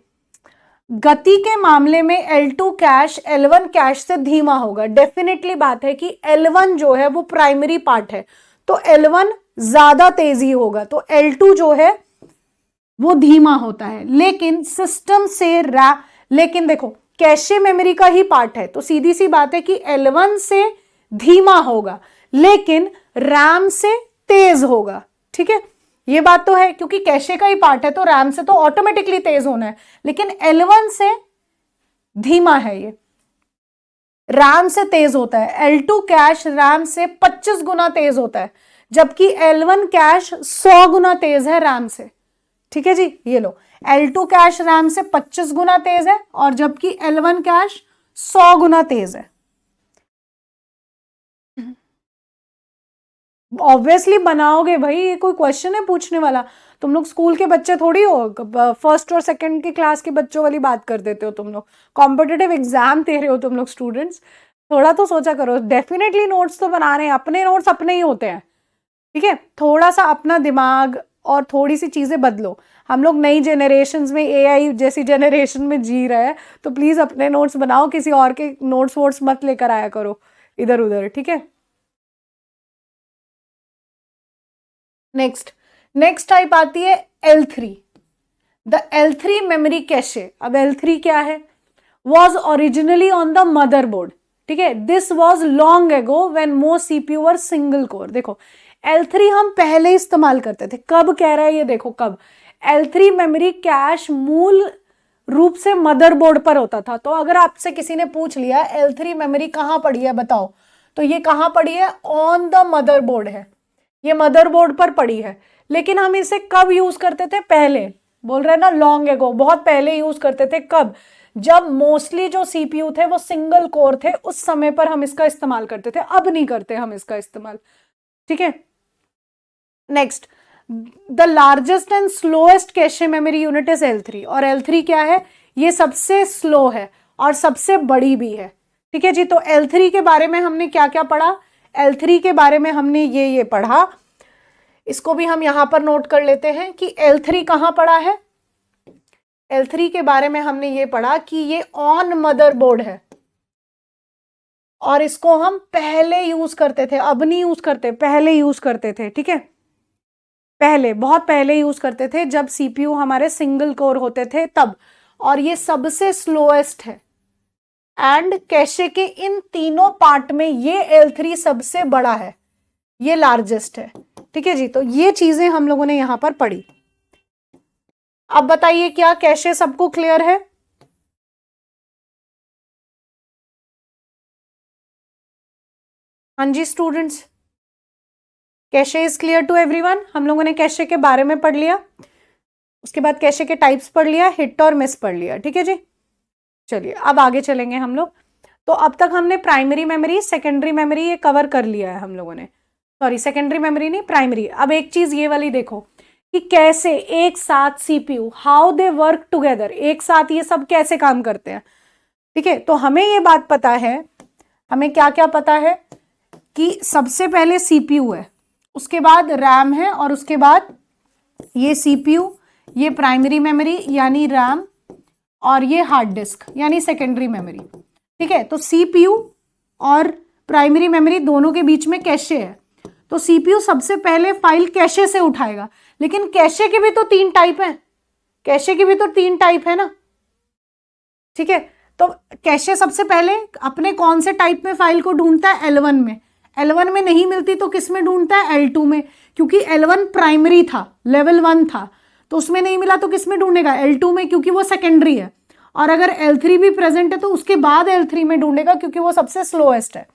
गति के मामले में L2 कैश L1 कैश से धीमा होगा। डेफिनेटली बात है कि L1 जो है वो प्राइमरी पार्ट है, तो L1 ज्यादा तेजी होगा, तो L2 जो है वो धीमा होता है। लेकिन सिस्टम से लेकिन देखो कैशे मेमोरी का ही पार्ट है, तो सीधी सी बात है कि L1 से धीमा होगा लेकिन रैम से तेज होगा। ठीक है, ये बात तो है, क्योंकि कैशे का ही पार्ट है तो रैम से तो ऑटोमेटिकली तेज होना है, लेकिन L1 से धीमा है, ये रैम से तेज होता है। L2 कैश रैम से 25 गुना तेज होता है, जबकि L1 कैश 100 गुना तेज है रैम से। ठीक है जी, ये लो, L2 कैश रैम से 25 गुना तेज है और जबकि L1 कैश 100 गुना तेज है। ऑब्वियसली बनाओगे भाई, ये कोई क्वेश्चन है पूछने वाला? तुम लोग स्कूल के बच्चे थोड़ी हो, फर्स्ट और सेकंड की क्लास के बच्चों वाली बात कर देते हो तुम लोग, कॉम्पिटिटिव एग्जाम दे रहे हो तुम लोग स्टूडेंट्स, थोड़ा तो सोचा करो। डेफिनेटली नोट्स तो बना रहे हैं, अपने नोट्स अपने ही होते हैं। ठीक है, थोड़ा सा अपना दिमाग और थोड़ी सी चीजें बदलो। हम लोग नई जनरेशन में, AI जैसी जनरेशन में जी रहे हैं, तो प्लीज अपने नोट्स बनाओ, किसी और के नोट्स वोट्स मत लेकर आया करो इधर उधर। ठीक है, नेक्स्ट टाइप आती है L3, the L3 memory cache. अब L3 क्या है, was originally on the motherboard. ठीक है, this was long ago when most CPU were single core. देखो L3 हम पहले इस्तेमाल करते थे, कब कह रहा है ये देखो, कब L3 मेमोरी कैश मूल रूप से मदरबोर्ड पर होता था। तो अगर आपसे किसी ने पूछ लिया L3 मेमोरी कहां पड़ी है बताओ, तो ये कहां पड़ी है, ऑन द मदरबोर्ड है, ये मदरबोर्ड पर पड़ी है। लेकिन हम इसे कब यूज करते थे, पहले, बोल रहे ना लॉन्ग एगो, बहुत पहले यूज करते थे। कब, जब मोस्टली जो सीपीयू थे वो सिंगल कोर थे, उस समय पर हम इसका इस्तेमाल करते थे, अब नहीं करते हम इसका इस्तेमाल। ठीक है, next, the largest and slowest cache memory unit is L3, और L3 क्या है, ये सबसे स्लो है और सबसे बड़ी भी है। ठीक है जी, तो L3 के बारे में हमने क्या क्या पढ़ा, L3 के बारे में हमने ये पढ़ा, इसको भी हम यहां पर नोट कर लेते हैं कि L3 कहां पड़ा है। L3 के बारे में हमने ये पढ़ा कि ये ऑन मदरबोर्ड है और इसको हम पहले यूज करते थे, अब नहीं यूज करते, पहले यूज करते थे। ठीक है, पहले, बहुत पहले यूज करते थे जब सीपीयू हमारे सिंगल कोर होते थे तब, और ये सबसे स्लोएस्ट है। एंड कैशे के इन तीनों पार्ट में ये L3 सबसे बड़ा है, ये लार्जेस्ट है। ठीक है जी, तो ये चीजें हम लोगों ने यहां पर पढ़ी। अब बताइए क्या कैशे सबको क्लियर है? हाँ जी students, cache is clear to everyone? हम लोगों ने कैशे के बारे में पढ़ लिया, उसके बाद कैशे के टाइप्स पढ़ लिया, हिट और मिस पढ़ लिया, ठीक है जी। चलिए अब आगे चलेंगे हम लोग। तो अब तक हमने प्राइमरी मेमोरी, सेकेंडरी मेमोरी ये कवर कर लिया है हम लोगों ने। सॉरी सेकेंडरी मेमोरी नहीं, प्राइमरी। अब एक चीज ये वाली देखो कि कैसे एक साथ CPU, how they work together, एक साथ ये सब कैसे काम करते हैं, ठीक है। तो हमें ये बात पता है, हमें क्या क्या पता है कि सबसे पहले सीपीयू है, उसके बाद रैम है, और उसके बाद ये सीपीयू, ये प्राइमरी मेमोरी यानी रैम, और ये हार्ड डिस्क यानी सेकेंडरी मेमोरी, ठीक है। तो सीपीयू और प्राइमरी मेमोरी दोनों के बीच में कैशे है। तो सीपीयू सबसे पहले फाइल कैशे से उठाएगा, लेकिन कैशे के भी तो 3 टाइप हैं, कैशे की भी तो 3 टाइप है ना, ठीक है। तो कैशे सबसे पहले अपने कौन से टाइप में फाइल को ढूंढता है? L1 में। L1 में नहीं मिलती तो किस में ढूंढता है? L2 में, क्योंकि L1 प्राइमरी था, लेवल 1 था, तो उसमें नहीं मिला तो किस में ढूंढेगा? L2 में, क्योंकि वो सेकेंडरी है। और अगर L3 भी प्रेजेंट है तो उसके बाद L3 में ढूंढेगा, क्योंकि वो सबसे स्लोएस्ट है।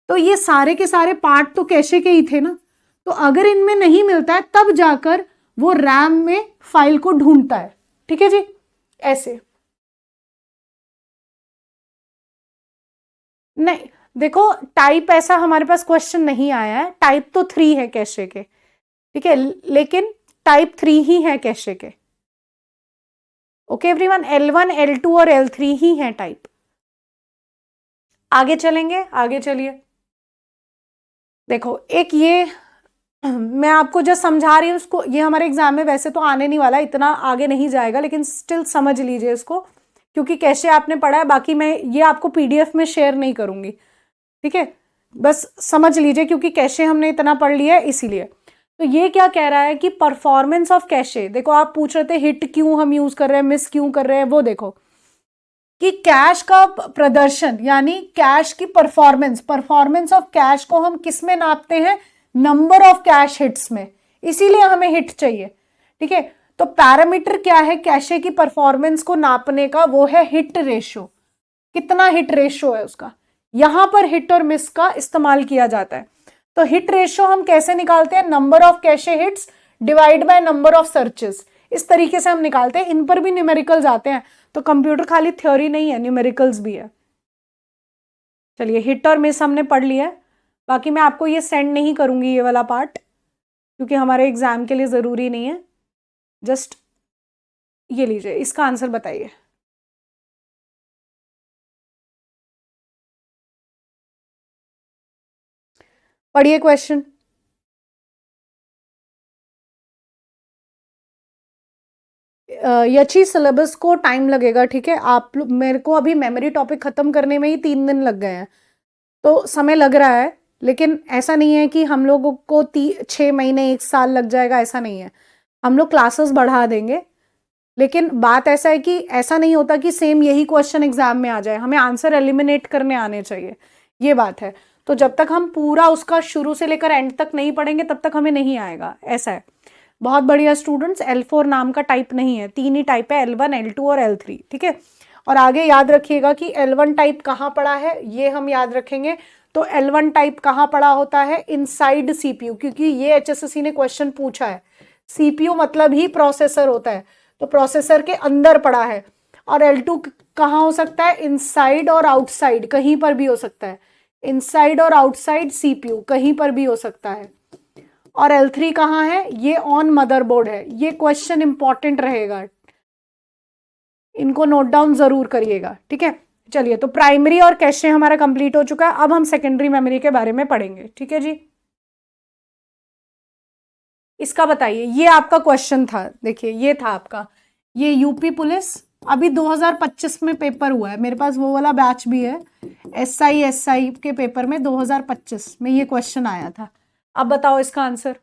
तो ये सारे के सारे पार्ट तो कैशे के ही थे ना। तो अगर इनमें नहीं मिलता है तब जाकर वो रैम में फाइल को ढूंढता है, ठीक है जी। ऐसे नहीं, देखो टाइप ऐसा हमारे पास क्वेश्चन नहीं आया है, टाइप तो 3 है कैशे के, ठीक है, लेकिन टाइप 3 ही है कैशे के। ओके एवरीवन, L1, L2 और L3 ही है टाइप। आगे चलेंगे, आगे चलिए। देखो एक ये मैं आपको जो समझा रही हूँ उसको, ये हमारे एग्जाम में वैसे तो आने नहीं वाला, इतना आगे नहीं जाएगा, लेकिन स्टिल समझ लीजिए इसको, क्योंकि कैसे आपने पढ़ा है। बाकी मैं ये आपको पीडीएफ में शेयर नहीं करूंगी, ठीक है, बस समझ लीजिए, क्योंकि कैशे हमने इतना पढ़ लिया है इसीलिए। तो ये क्या कह रहा है कि परफॉर्मेंस ऑफ कैशे, देखो आप पूछ रहे थे हिट क्यों हम यूज कर रहे हैं, मिस क्यों कर रहे हैं, वो देखो कि कैश का प्रदर्शन यानी कैश की परफॉर्मेंस, परफॉर्मेंस ऑफ कैश को हम किस में नापते हैं? नंबर ऑफ कैश हिट्स में, इसीलिए हमें हिट चाहिए, ठीक है। तो पैरामीटर क्या है कैशे की परफॉर्मेंस को नापने का? वो है हिट रेशियो, कितना हिट रेशियो है उसका, यहां पर हिट और मिस का इस्तेमाल किया जाता है। तो हिट रेशियो हम कैसे निकालते हैं? Number of cache hits divide by number of searches, इस तरीके से हम निकालते हैं। इन पर भी न्यूमेरिकल्स आते हैं, तो कंप्यूटर खाली थ्योरी नहीं है, न्यूमेरिकल्स भी है। चलिए हिट और मिस हमने पढ़ लिया है, बाकी मैं आपको ये सेंड नहीं करूंगी ये वाला पार्ट, क्योंकि हमारे एग्जाम के लिए जरूरी नहीं है। जस्ट ये लीजिए, इसका आंसर बताइए। पढ़िए क्वेश्चन। यची सिलेबस को टाइम लगेगा, ठीक है। आप मेरे को अभी मेमोरी टॉपिक खत्म करने में ही 3 दिन लग गए हैं, तो समय लग रहा है, लेकिन ऐसा नहीं है कि हम लोगों को 6 महीने 1 साल लग जाएगा, ऐसा नहीं है। हम लोग क्लासेस बढ़ा देंगे, लेकिन बात ऐसा है कि ऐसा नहीं होता कि सेम यही क्वेश्चन एग्जाम में आ जाए, हमें आंसर एलिमिनेट करने आने चाहिए, ये बात है। तो जब तक हम पूरा उसका शुरू से लेकर एंड तक नहीं पढ़ेंगे तब तक हमें नहीं आएगा, ऐसा है। बहुत बढ़िया स्टूडेंट्स, L4 नाम का टाइप नहीं है, 3 ही टाइप है, L1, L2 और L3, ठीक है। और आगे याद रखिएगा कि L1 टाइप कहाँ पड़ा है, ये हम याद रखेंगे। तो L1 टाइप कहाँ पड़ा होता है? इनसाइड सीपीयू, क्योंकि ये HSSC ने क्वेश्चन पूछा है। सीपीयू मतलब ही प्रोसेसर होता है, तो प्रोसेसर के अंदर पड़ा है। और L2 कहाँ हो सकता है? इनसाइड और आउटसाइड, कहीं पर भी हो सकता है। इनसाइड और आउटसाइड सीपीयू कहीं पर भी हो सकता है। और L3 कहाँ है? ये ऑन मदरबोर्ड है। ये क्वेश्चन इंपॉर्टेंट रहेगा, इनको नोट डाउन जरूर करिएगा, ठीक है। चलिए, तो प्राइमरी और कैशे हमारा कंप्लीट हो चुका है, अब हम सेकेंडरी मेमोरी के बारे में पढ़ेंगे, ठीक है जी। इसका बताइए, ये आपका क्वेश्चन था, देखिए ये था आपका, ये यूपी पुलिस अभी 2025 में पेपर हुआ है, मेरे पास वो वाला बैच भी है, SI के पेपर में 2025 में ये क्वेश्चन आया था। अब बताओ इसका आंसर।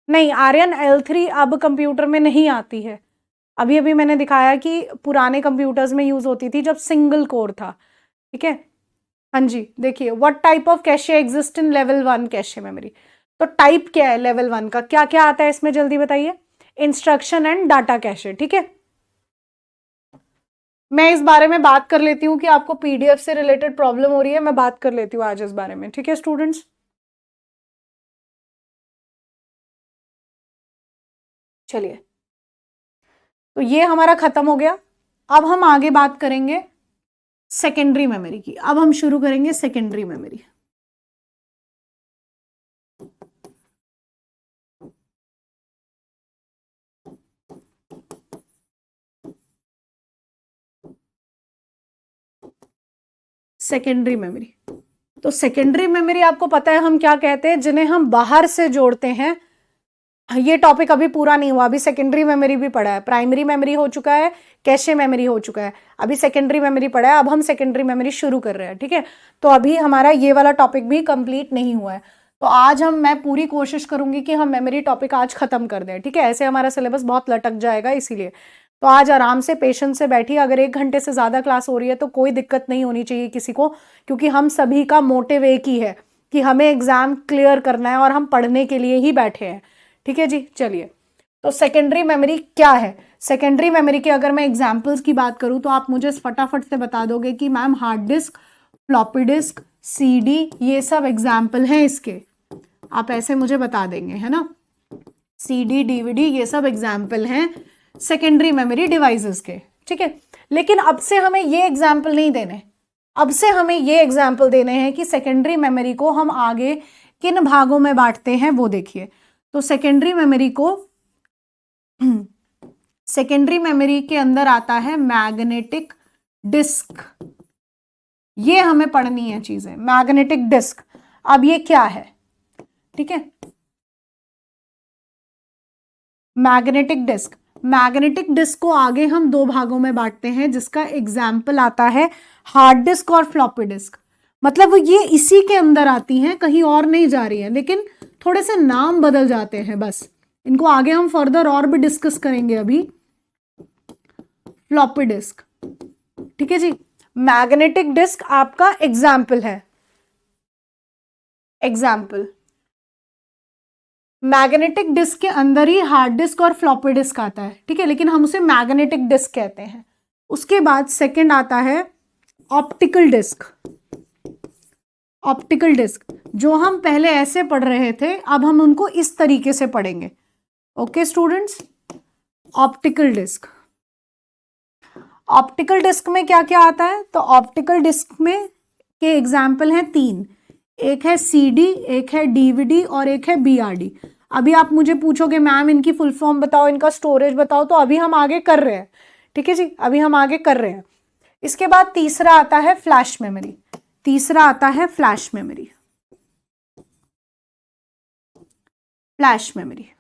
नहीं, आर्यन L3 अब कंप्यूटर में नहीं आती है। अभी अभी मैंने दिखाया कि पुराने कंप्यूटर्स में यूज होती थी जब सिंगल कोर था, ठीक है। हाँ जी, देखिए what type of cache exist in level 1 cache memory. तो टाइप क्या है लेवल 1 का, क्या क्या आता है इसमें जल्दी बताइए? इंस्ट्रक्शन एंड डाटा कैशे, ठीक है। मैं इस बारे में बात कर लेती हूँ कि आपको पीडीएफ से रिलेटेड प्रॉब्लम हो रही है, मैं बात कर लेती हूँ आज इस बारे में, ठीक है स्टूडेंट्स। चलिए, तो ये हमारा खत्म हो गया। अब हम आगे बात करेंगे सेकेंडरी मेमोरी की। अब हम शुरू करेंगे सेकेंडरी मेमोरी। सेकेंडरी मेमोरी, तो सेकेंडरी मेमोरी आपको पता है हम क्या कहते हैं, जिन्हें हम बाहर से जोड़ते हैं। ये टॉपिक अभी पूरा नहीं हुआ, अभी सेकेंडरी मेमोरी भी पढ़ा है, प्राइमरी मेमोरी हो चुका है, कैशे मेमोरी हो चुका है, अभी सेकेंडरी मेमोरी पढ़ा है, अब हम सेकेंडरी मेमोरी शुरू कर रहे हैं, ठीक है। तो अभी हमारा ये वाला टॉपिक भी कंप्लीट नहीं हुआ है। तो आज मैं पूरी कोशिश करूंगी कि हम मेमोरी टॉपिक आज खत्म कर दें, ठीक है। ऐसे हमारा सिलेबस बहुत लटक जाएगा, इसीलिए तो आज आराम से पेशेंस से बैठिए। अगर 1 घंटे से ज्यादा क्लास हो रही है तो कोई दिक्कत नहीं होनी चाहिए किसी को, क्योंकि हम सभी का मोटिव एक ही है कि हमें एग्जाम क्लियर करना है और हम पढ़ने के लिए ही बैठे हैं, ठीक है जी। चलिए, तो सेकेंडरी मेमोरी क्या है? सेकेंडरी मेमोरी के अगर मैं एग्जांपल्स की बात करूं तो आप मुझे फटाफट से बता दोगे कि ma'am hard disk, floppy disk, CD, ये सब एग्जाम्पल हैं इसके, आप ऐसे मुझे बता देंगे, है ना। सीडी, डीवीडी, ये सब एग्जाम्पल हैं सेकेंडरी मेमोरी डिवाइसेस के, ठीक है। लेकिन अब से हमें ये एग्जाम्पल नहीं देने, अब से हमें ये एग्जाम्पल देने हैं कि सेकेंडरी मेमोरी को हम आगे किन भागों में बांटते हैं वो देखिए। तो सेकेंडरी मेमोरी को सेकेंडरी मेमोरी के अंदर आता है मैग्नेटिक डिस्क, ये हमें पढ़नी है चीजें, मैग्नेटिक डिस्क। अब ये क्या है, ठीक है, मैग्नेटिक डिस्क। मैग्नेटिक डिस्क को आगे हम 2 भागों में बांटते हैं, जिसका एग्जाम्पल आता है हार्ड डिस्क और फ्लॉपी डिस्क। मतलब ये इसी के अंदर आती हैं, कहीं और नहीं जा रही है, लेकिन थोड़े से नाम बदल जाते हैं बस। इनको आगे हम फर्दर और भी डिस्कस करेंगे अभी। फ्लॉपी डिस्क, ठीक है जी। मैग्नेटिक डिस्क आपका एग्जाम्पल है, एग्जाम्पल। मैग्नेटिक डिस्क के अंदर ही हार्ड डिस्क और फ्लॉपी डिस्क आता है, ठीक है, लेकिन हम उसे मैग्नेटिक डिस्क कहते हैं। उसके बाद सेकंड आता है ऑप्टिकल डिस्क। ऑप्टिकल डिस्क जो हम पहले ऐसे पढ़ रहे थे, अब हम उनको इस तरीके से पढ़ेंगे, okay students. Optical disc, optical disc में क्या क्या आता है? तो ऑप्टिकल डिस्क में के एग्जाम्पल हैं 3, एक है सीडी, एक है डीवीडी और एक है बीआरडी। अभी आप मुझे पूछोगे मैम इनकी फुल फॉर्म बताओ, इनका स्टोरेज बताओ, तो अभी हम आगे कर रहे हैं, ठीक है जी, अभी हम आगे कर रहे हैं। इसके बाद तीसरा आता है फ्लैश मेमोरी, तीसरा आता है flash memory, flash memory.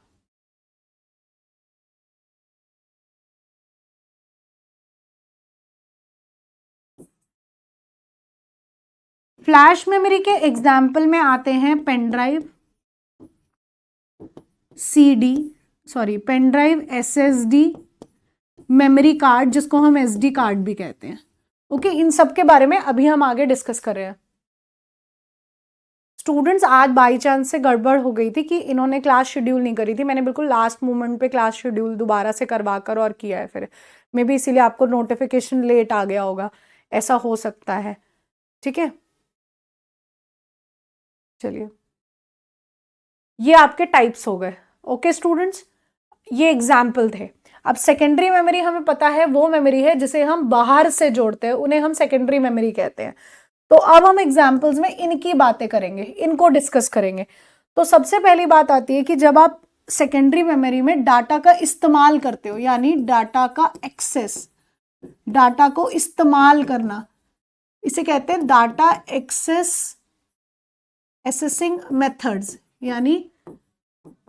Flash memory के एग्जाम्पल में आते हैं pen drive, CD, sorry pen drive, SSD, memory card जिसको हम एसडी कार्ड भी कहते हैं, ओके। इन सब के बारे में अभी हम आगे डिस्कस कर रहे हैं। स्टूडेंट्स आज बाई चांस से गड़बड़ हो गई थी कि इन्होंने क्लास शेड्यूल नहीं करी थी, मैंने बिल्कुल लास्ट मोमेंट पे क्लास शेड्यूल दोबारा से करवा कर और किया है, फिर मे बी इसीलिए आपको नोटिफिकेशन लेट आ गया होगा, ऐसा हो सकता है, ठीक है। चलिए, ये आपके टाइप्स हो गए, ओके स्टूडेंट्स, ये एग्जाम्पल थे। अब सेकेंडरी मेमोरी हमें पता है वो मेमोरी है जिसे हम बाहर से जोड़ते हैं, उन्हें हम सेकेंडरी मेमोरी कहते हैं। तो अब हम एग्जाम्पल्स में इनकी बातें करेंगे, इनको डिस्कस करेंगे। तो सबसे पहली बात आती है कि जब आप सेकेंडरी मेमोरी में डाटा का इस्तेमाल करते हो, यानी डाटा का एक्सेस, डाटा को इस्तेमाल करना, इसे कहते हैं डाटा एक्सेस एसेसिंग मेथड्स, यानी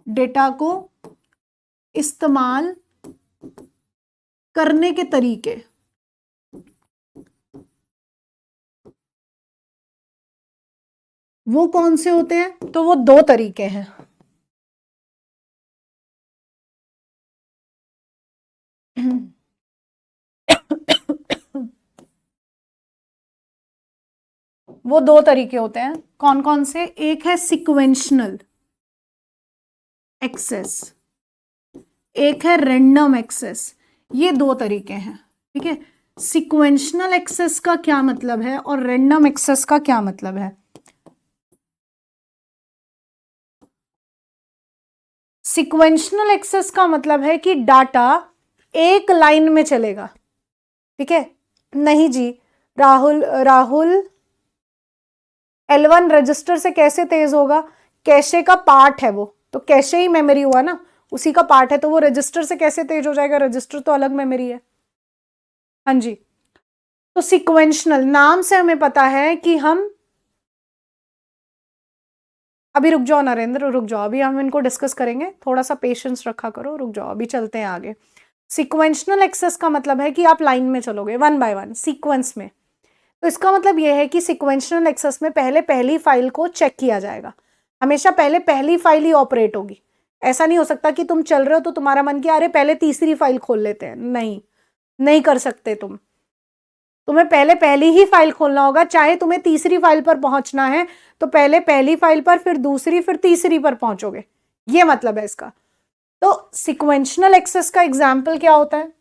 डेटा को इस्तेमाल करने के तरीके। वो कौन से होते हैं? तो वो 2 तरीके हैं। वो 2 तरीके होते हैं, कौन कौन से? एक है सिक्वेंशनल, एक्सेस, एक है रैंडम एक्सेस। ये दो तरीके हैं, ठीक है। सीक्वेंशनल एक्सेस का क्या मतलब है और रैंडम एक्सेस का क्या मतलब है? सीक्वेंशनल एक्सेस का मतलब है कि डाटा एक लाइन में चलेगा, ठीक है। नहीं जी, राहुल राहुल L1 रजिस्टर से कैसे तेज होगा? कैशे का पार्ट है वो, तो कैशे ही मेमोरी हुआ ना, उसी का पार्ट है, तो वो रजिस्टर से कैसे तेज हो जाएगा? रजिस्टर तो अलग मेमोरी है। हाँ जी, तो सीक्वेंशनल नाम से हमें पता है कि हम, अभी रुक जाओ नरेंद्र, रुक जाओ, अभी हम इनको डिस्कस करेंगे, थोड़ा सा पेशेंस रखा करो, रुक जाओ, अभी चलते हैं आगे। सीक्वेंशनल एक्सेस का मतलब है कि आप लाइन में चलोगे, वन बाय वन सीक्वेंस में। तो इसका मतलब यह है कि सीक्वेंशनल एक्सेस में पहले पहली फाइल को चेक किया जाएगा, हमेशा पहले पहली फाइल ही ऑपरेट होगी। ऐसा नहीं हो सकता कि तुम चल रहे हो तो तुम्हारा मन किया अरे पहले तीसरी फाइल खोल लेते हैं, नहीं, नहीं कर सकते तुम्हें पहले पहली ही फाइल खोलना होगा। चाहे तुम्हें तीसरी फाइल पर पहुंचना है तो पहले पहली फाइल पर, फिर दूसरी, फिर तीसरी पर पहुंचोगे, ये मतलब है इसका। तो सीक्वेंशनल एक्सेस का एग्जाम्पल क्या होता है?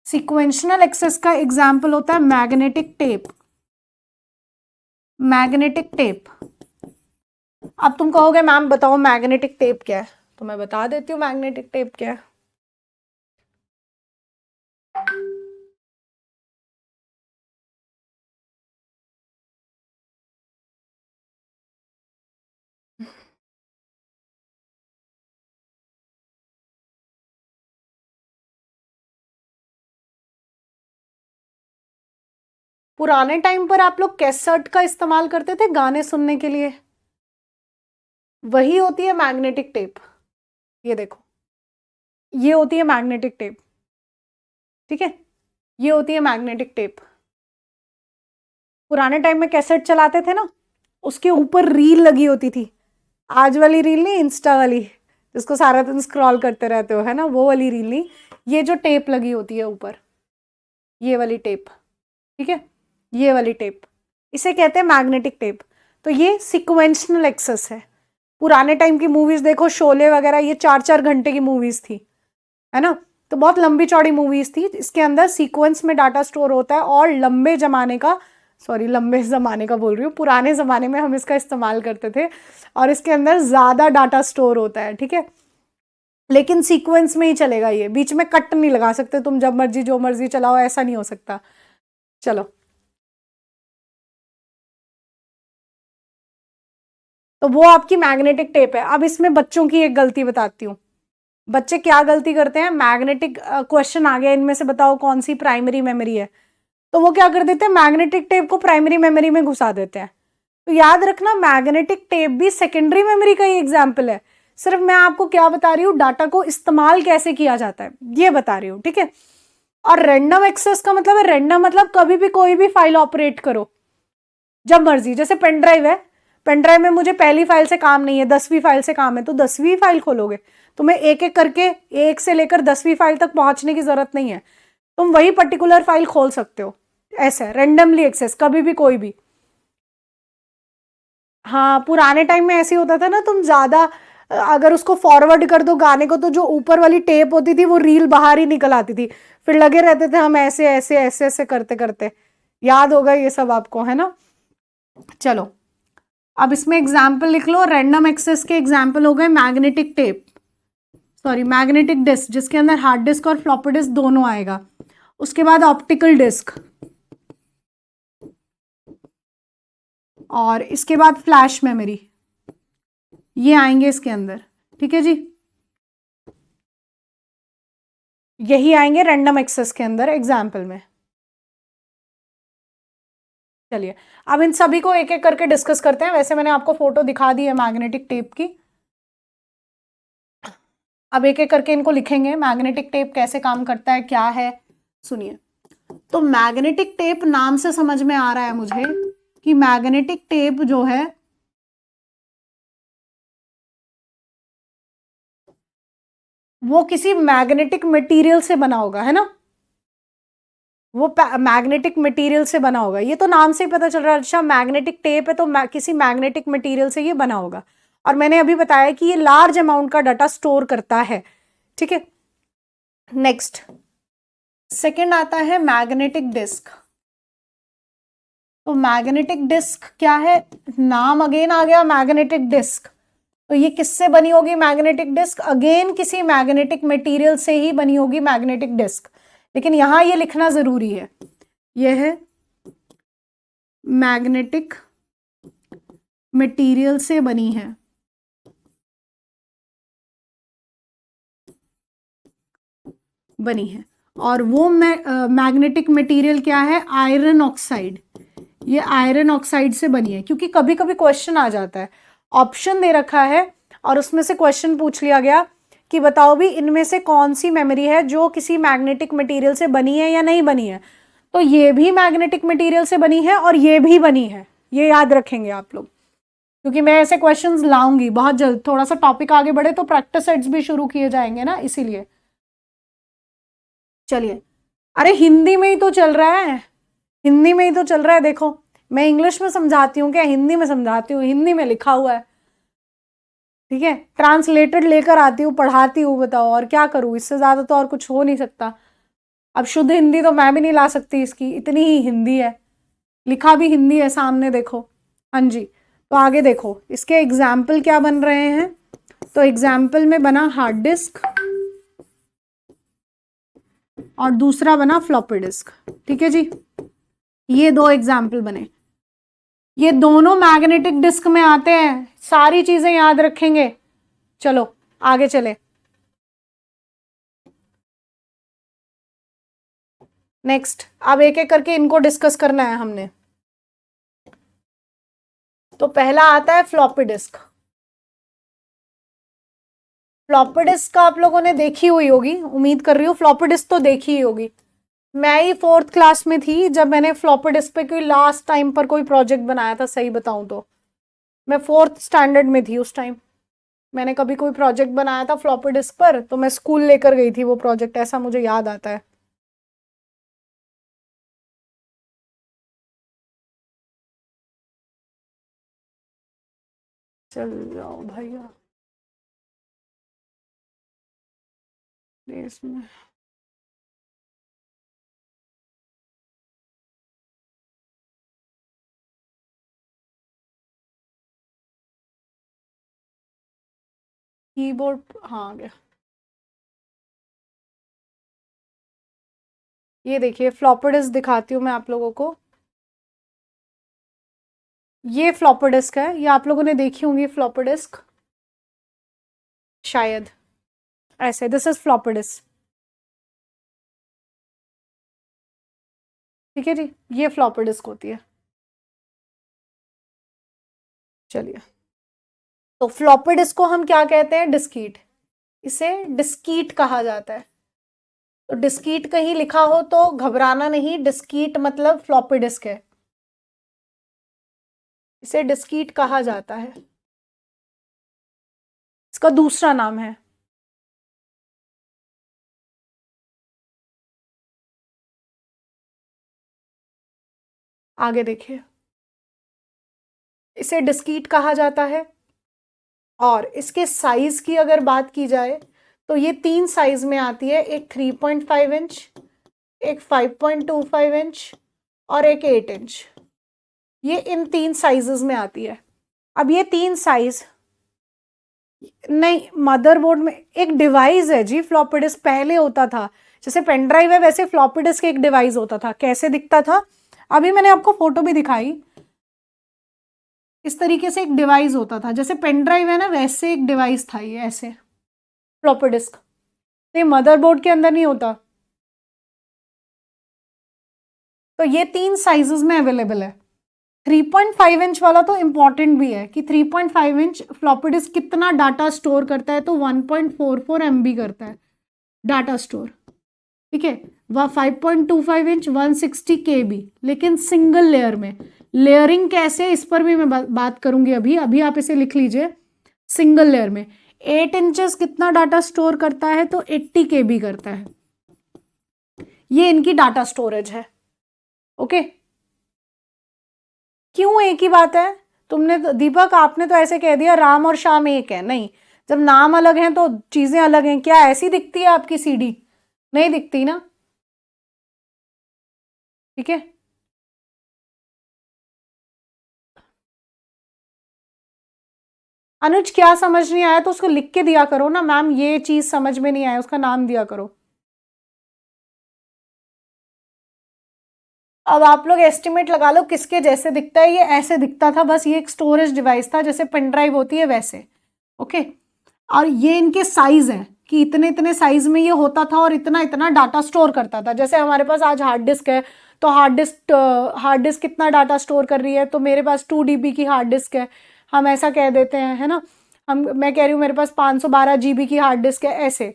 सीक्वेंशनल एक्सेस का एग्जाम्पल होता है मैग्नेटिक टेप। मैग्नेटिक टेप, अब तुम कहोगे मैम बताओ मैग्नेटिक टेप क्या है, तो मैं बता देती हूँ मैग्नेटिक टेप क्या है। पुराने टाइम पर आप लोग कैसेट का इस्तेमाल करते थे गाने सुनने के लिए, वही होती है मैग्नेटिक टेप। ये देखो, ये होती है मैग्नेटिक टेप, ठीक है, ये होती है मैग्नेटिक टेप। पुराने टाइम में कैसेट चलाते थे ना, उसके ऊपर रील लगी होती थी, आज वाली रील नहीं, इंस्टा वाली जिसको सारा दिन स्क्रॉल करते रहते हो, है ना, वो वाली रील नहीं, ये जो टेप लगी होती है ऊपर, ये वाली टेप, ठीक है, ये वाली टेप, इसे कहते हैं मैग्नेटिक टेप। तो ये सिक्वेंशनल एक्सेस है। पुराने टाइम की मूवीज देखो, शोले वगैरह, ये 4-4 घंटे की मूवीज थी, है ना, तो बहुत लंबी चौड़ी मूवीज थी। इसके अंदर सीक्वेंस में डाटा स्टोर होता है और लंबे जमाने का, सॉरी लंबे जमाने का बोल रही हूँ, पुराने जमाने में हम इसका इस्तेमाल करते थे और इसके अंदर ज्यादा डाटा स्टोर होता है, ठीक है। लेकिन सीक्वेंस में ही चलेगा, ये बीच में कट नहीं लगा सकते तुम, जब मर्जी जो मर्जी चलाओ, ऐसा नहीं हो सकता। चलो, तो वो आपकी मैग्नेटिक टेप है। अब इसमें बच्चों की एक गलती बताती हूँ। बच्चे क्या गलती करते हैं, मैग्नेटिक क्वेश्चन आ गया इनमें से बताओ कौन सी प्राइमरी मेमोरी है, तो वो क्या कर देते हैं, मैग्नेटिक टेप को प्राइमरी मेमोरी में घुसा देते हैं। तो याद रखना मैग्नेटिक टेप भी सेकेंडरी मेमोरी का ही एग्जाम्पल है। सिर्फ मैं आपको क्या बता रही हूँ, डाटा को इस्तेमाल कैसे किया जाता है ये बता रही हूँ, ठीक है। और रैंडम एक्सेस का मतलब है, रैंडम मतलब कभी भी कोई भी फाइल ऑपरेट करो जब मर्जी। जैसे पेन ड्राइव है, पेन ड्राइव में मुझे पहली फाइल से काम नहीं है, 10वीं फाइल से काम है, तो 10वीं फाइल खोलोगे, तुम्हें एक एक करके 1 से लेकर 10वीं फाइल तक पहुंचने की जरूरत नहीं है, तुम वही पर्टिकुलर फाइल खोल सकते हो। ऐसा रैंडमली एक्सेस, कभी भी कोई भी। हाँ, पुराने टाइम में ऐसे होता था ना, तुम ज्यादा अगर उसको फॉरवर्ड कर दो गाने को, तो जो ऊपर वाली टेप होती थी वो रील बाहर ही निकल आती थी, फिर लगे रहते थे हम ऐसे ऐसे ऐसे ऐसे करते करते। याद होगा ये सब आपको, है ना। चलो, अब इसमें एग्जाम्पल लिख लो। रैंडम एक्सेस के एग्जाम्पल हो गए magnetic tape, sorry magnetic disk, जिसके अंदर हार्ड डिस्क और फ्लॉपी डिस्क दोनों आएगा। उसके बाद ऑप्टिकल डिस्क, और इसके बाद फ्लैश मेमोरी, ये आएंगे इसके अंदर, ठीक है जी। यही आएंगे रैंडम एक्सेस के अंदर एग्जाम्पल में। चलिए, अब इन सभी को एक एक करके डिस्कस करते हैं। वैसे मैंने आपको फोटो दिखा दी है मैग्नेटिक टेप की, अब एक एक करके इनको लिखेंगे, मैग्नेटिक टेप कैसे काम करता है, क्या है, सुनिए। तो मैग्नेटिक टेप नाम से समझ में आ रहा है मुझे कि मैग्नेटिक टेप जो है वो किसी मैग्नेटिक मटेरियल से बना होगा, है ना, वो मैग्नेटिक मटेरियल से बना होगा। ये तो नाम से ही पता चल रहा है, अच्छा मैग्नेटिक टेप है तो किसी मैग्नेटिक मटेरियल से ये बना होगा। और मैंने अभी बताया कि ये लार्ज अमाउंट का डाटा स्टोर करता है, ठीक है। नेक्स्ट सेकंड आता है मैग्नेटिक डिस्क। तो मैग्नेटिक डिस्क क्या है, नाम अगेन आ गया मैग्नेटिक डिस्क। तो ये किससे बनी होगी मैग्नेटिक डिस्क, अगेन किसी मैग्नेटिक मटेरियल से ही बनी होगी मैग्नेटिक डिस्क, लेकिन यहां ये लिखना जरूरी है, यह है मैग्नेटिक मटेरियल से बनी है। और वो मैग्नेटिक मटेरियल क्या है, आयरन ऑक्साइड। ये आयरन ऑक्साइड से बनी है, क्योंकि कभी कभी क्वेश्चन आ जाता है, ऑप्शन दे रखा है और उसमें से क्वेश्चन पूछ लिया गया कि बताओ भी इनमें से कौन सी मेमोरी है जो किसी मैग्नेटिक मटेरियल से बनी है या नहीं बनी है। तो ये भी मैग्नेटिक मटेरियल से बनी है और ये भी बनी है, ये याद रखेंगे आप लोग, क्योंकि मैं ऐसे क्वेश्चंस लाऊंगी बहुत जल्द। थोड़ा सा टॉपिक आगे बढ़े तो प्रैक्टिस सेट्स भी शुरू किए जाएंगे ना, इसीलिए। चलिए, अरे हिंदी में ही तो चल रहा है, हिंदी में ही तो चल रहा है। देखो मैं इंग्लिश में समझाती हूँ क्या हिंदी में समझाती हूँ, हिंदी में लिखा हुआ है, ठीक है। ट्रांसलेटेड लेकर आती हूँ, पढ़ाती हूँ, बताओ और क्या करूँ, इससे ज्यादा तो और कुछ हो नहीं सकता। अब शुद्ध हिंदी तो मैं भी नहीं ला सकती इसकी, इतनी ही हिंदी है, लिखा भी हिंदी है सामने देखो। हाँ जी, तो आगे देखो इसके एग्जाम्पल क्या बन रहे हैं। तो एग्जाम्पल में बना हार्ड डिस्क और दूसरा बना फ्लॉपी डिस्क, ठीक है जी। ये दो एग्जाम्पल बने, ये दोनों मैग्नेटिक डिस्क में आते हैं, सारी चीजें याद रखेंगे। चलो आगे चले, नेक्स्ट अब एक एक करके इनको डिस्कस करना है हमने। तो पहला आता है फ्लॉपी डिस्क। फ्लॉपी डिस्क आप लोगों ने देखी हुई होगी, उम्मीद कर रही हूँ फ्लॉपी डिस्क तो देखी ही होगी। मैं ही 4th क्लास में थी जब मैंने फ्लॉपी डिस्क पे कोई लास्ट टाइम पर कोई प्रोजेक्ट बनाया था, सही बताऊं तो मैं 4th स्टैंडर्ड में थी उस टाइम। मैंने कभी कोई प्रोजेक्ट बनाया था फ्लॉपी डिस्क पर, तो मैं स्कूल लेकर गई थी वो प्रोजेक्ट, ऐसा मुझे याद आता है। चल जाओ भैया इसमें। कीबोर्ड हाँ आ गया। ये देखिए फ्लॉपी डिस्क दिखाती हूँ मैं आप लोगों को। ये फ्लॉपी डिस्क है, ये आप लोगों ने देखी होंगी फ्लॉपी डिस्क शायद, ऐसे दिस इज फ्लॉपी डिस्क, ठीक है जी। ये फ्लॉपी डिस्क होती है। चलिए, तो फ्लॉपी डिस्क को हम क्या कहते हैं, डिस्कीट, इसे डिस्कीट कहा जाता है। तो डिस्कीट कहीं लिखा हो तो घबराना नहीं, डिस्कीट मतलब फ्लॉपी डिस्क है, इसे डिस्कीट कहा जाता है। इसका दूसरा नाम है, आगे देखिए, इसे डिस्कीट कहा जाता है। और इसके साइज की अगर बात की जाए तो ये 3 साइज में आती है, एक 3.5 इंच, एक 5.25 इंच और एक 8 इंच। ये इन 3 साइजेस में आती है। अब ये 3 साइज नहीं, मदरबोर्ड में एक डिवाइस है जी, फ्लॉपी डिस्क पहले होता था, जैसे पेन ड्राइव है वैसे फ्लॉपी डिस्क एक डिवाइस होता था। कैसे दिखता था, अभी मैंने आपको फोटो भी दिखाई, इस तरीके से एक डिवाइस होता था, जैसे पेन ड्राइव है ना वैसे एक डिवाइस था ये, ऐसे फ्लॉपी डिस्क। तो ये मदरबोर्ड के अंदर नहीं होता। तो ये 3 साइजेस में अवेलेबल है। 3.5 इंच वाला तो इंपॉर्टेंट भी है कि 3.5 इंच फ्लॉपी डिस्क कितना डाटा स्टोर करता है, तो 1.44 MB करता है डाटा स्टोर, ठीक है। वह 5.25 इंच 160 KB, लेकिन सिंगल लेयर में। लेयरिंग कैसे, इस पर भी मैं बात करूंगी अभी, अभी आप इसे लिख लीजिए। सिंगल लेयर में 8 इंचेस कितना डाटा स्टोर करता है, तो 80 KB करता है। ये इनकी डाटा स्टोरेज है, ओके। क्यों एक ही बात है, तुमने तो दीपक आपने तो ऐसे कह दिया राम और श्याम एक है, नहीं, जब नाम अलग हैं तो चीजें अलग हैं। क्या ऐसी दिखती है आपकी सीडी? नहीं दिखती ना, ठीक है। अनुज क्या समझ नहीं आया तो उसको लिख के दिया करो ना, मैम ये चीज समझ में नहीं आया, उसका नाम दिया करो। अब आप लोग एस्टिमेट लगा लो किसके जैसे दिखता है। ये ऐसे दिखता था, बस ये एक स्टोरेज डिवाइस था, जैसे पेन ड्राइव होती है वैसे, ओके। और ये इनके साइज है कि इतने इतने साइज में ये होता था और इतना इतना डाटा स्टोर करता था। जैसे हमारे पास आज हार्ड डिस्क है, तो हार्ड डिस्क कितना डाटा स्टोर कर रही है, तो मेरे पास 2 GB की हार्ड डिस्क है, हम ऐसा कह देते हैं, है ना। मैं कह रही हूँ मेरे पास 512 GB की हार्ड डिस्क है, ऐसे।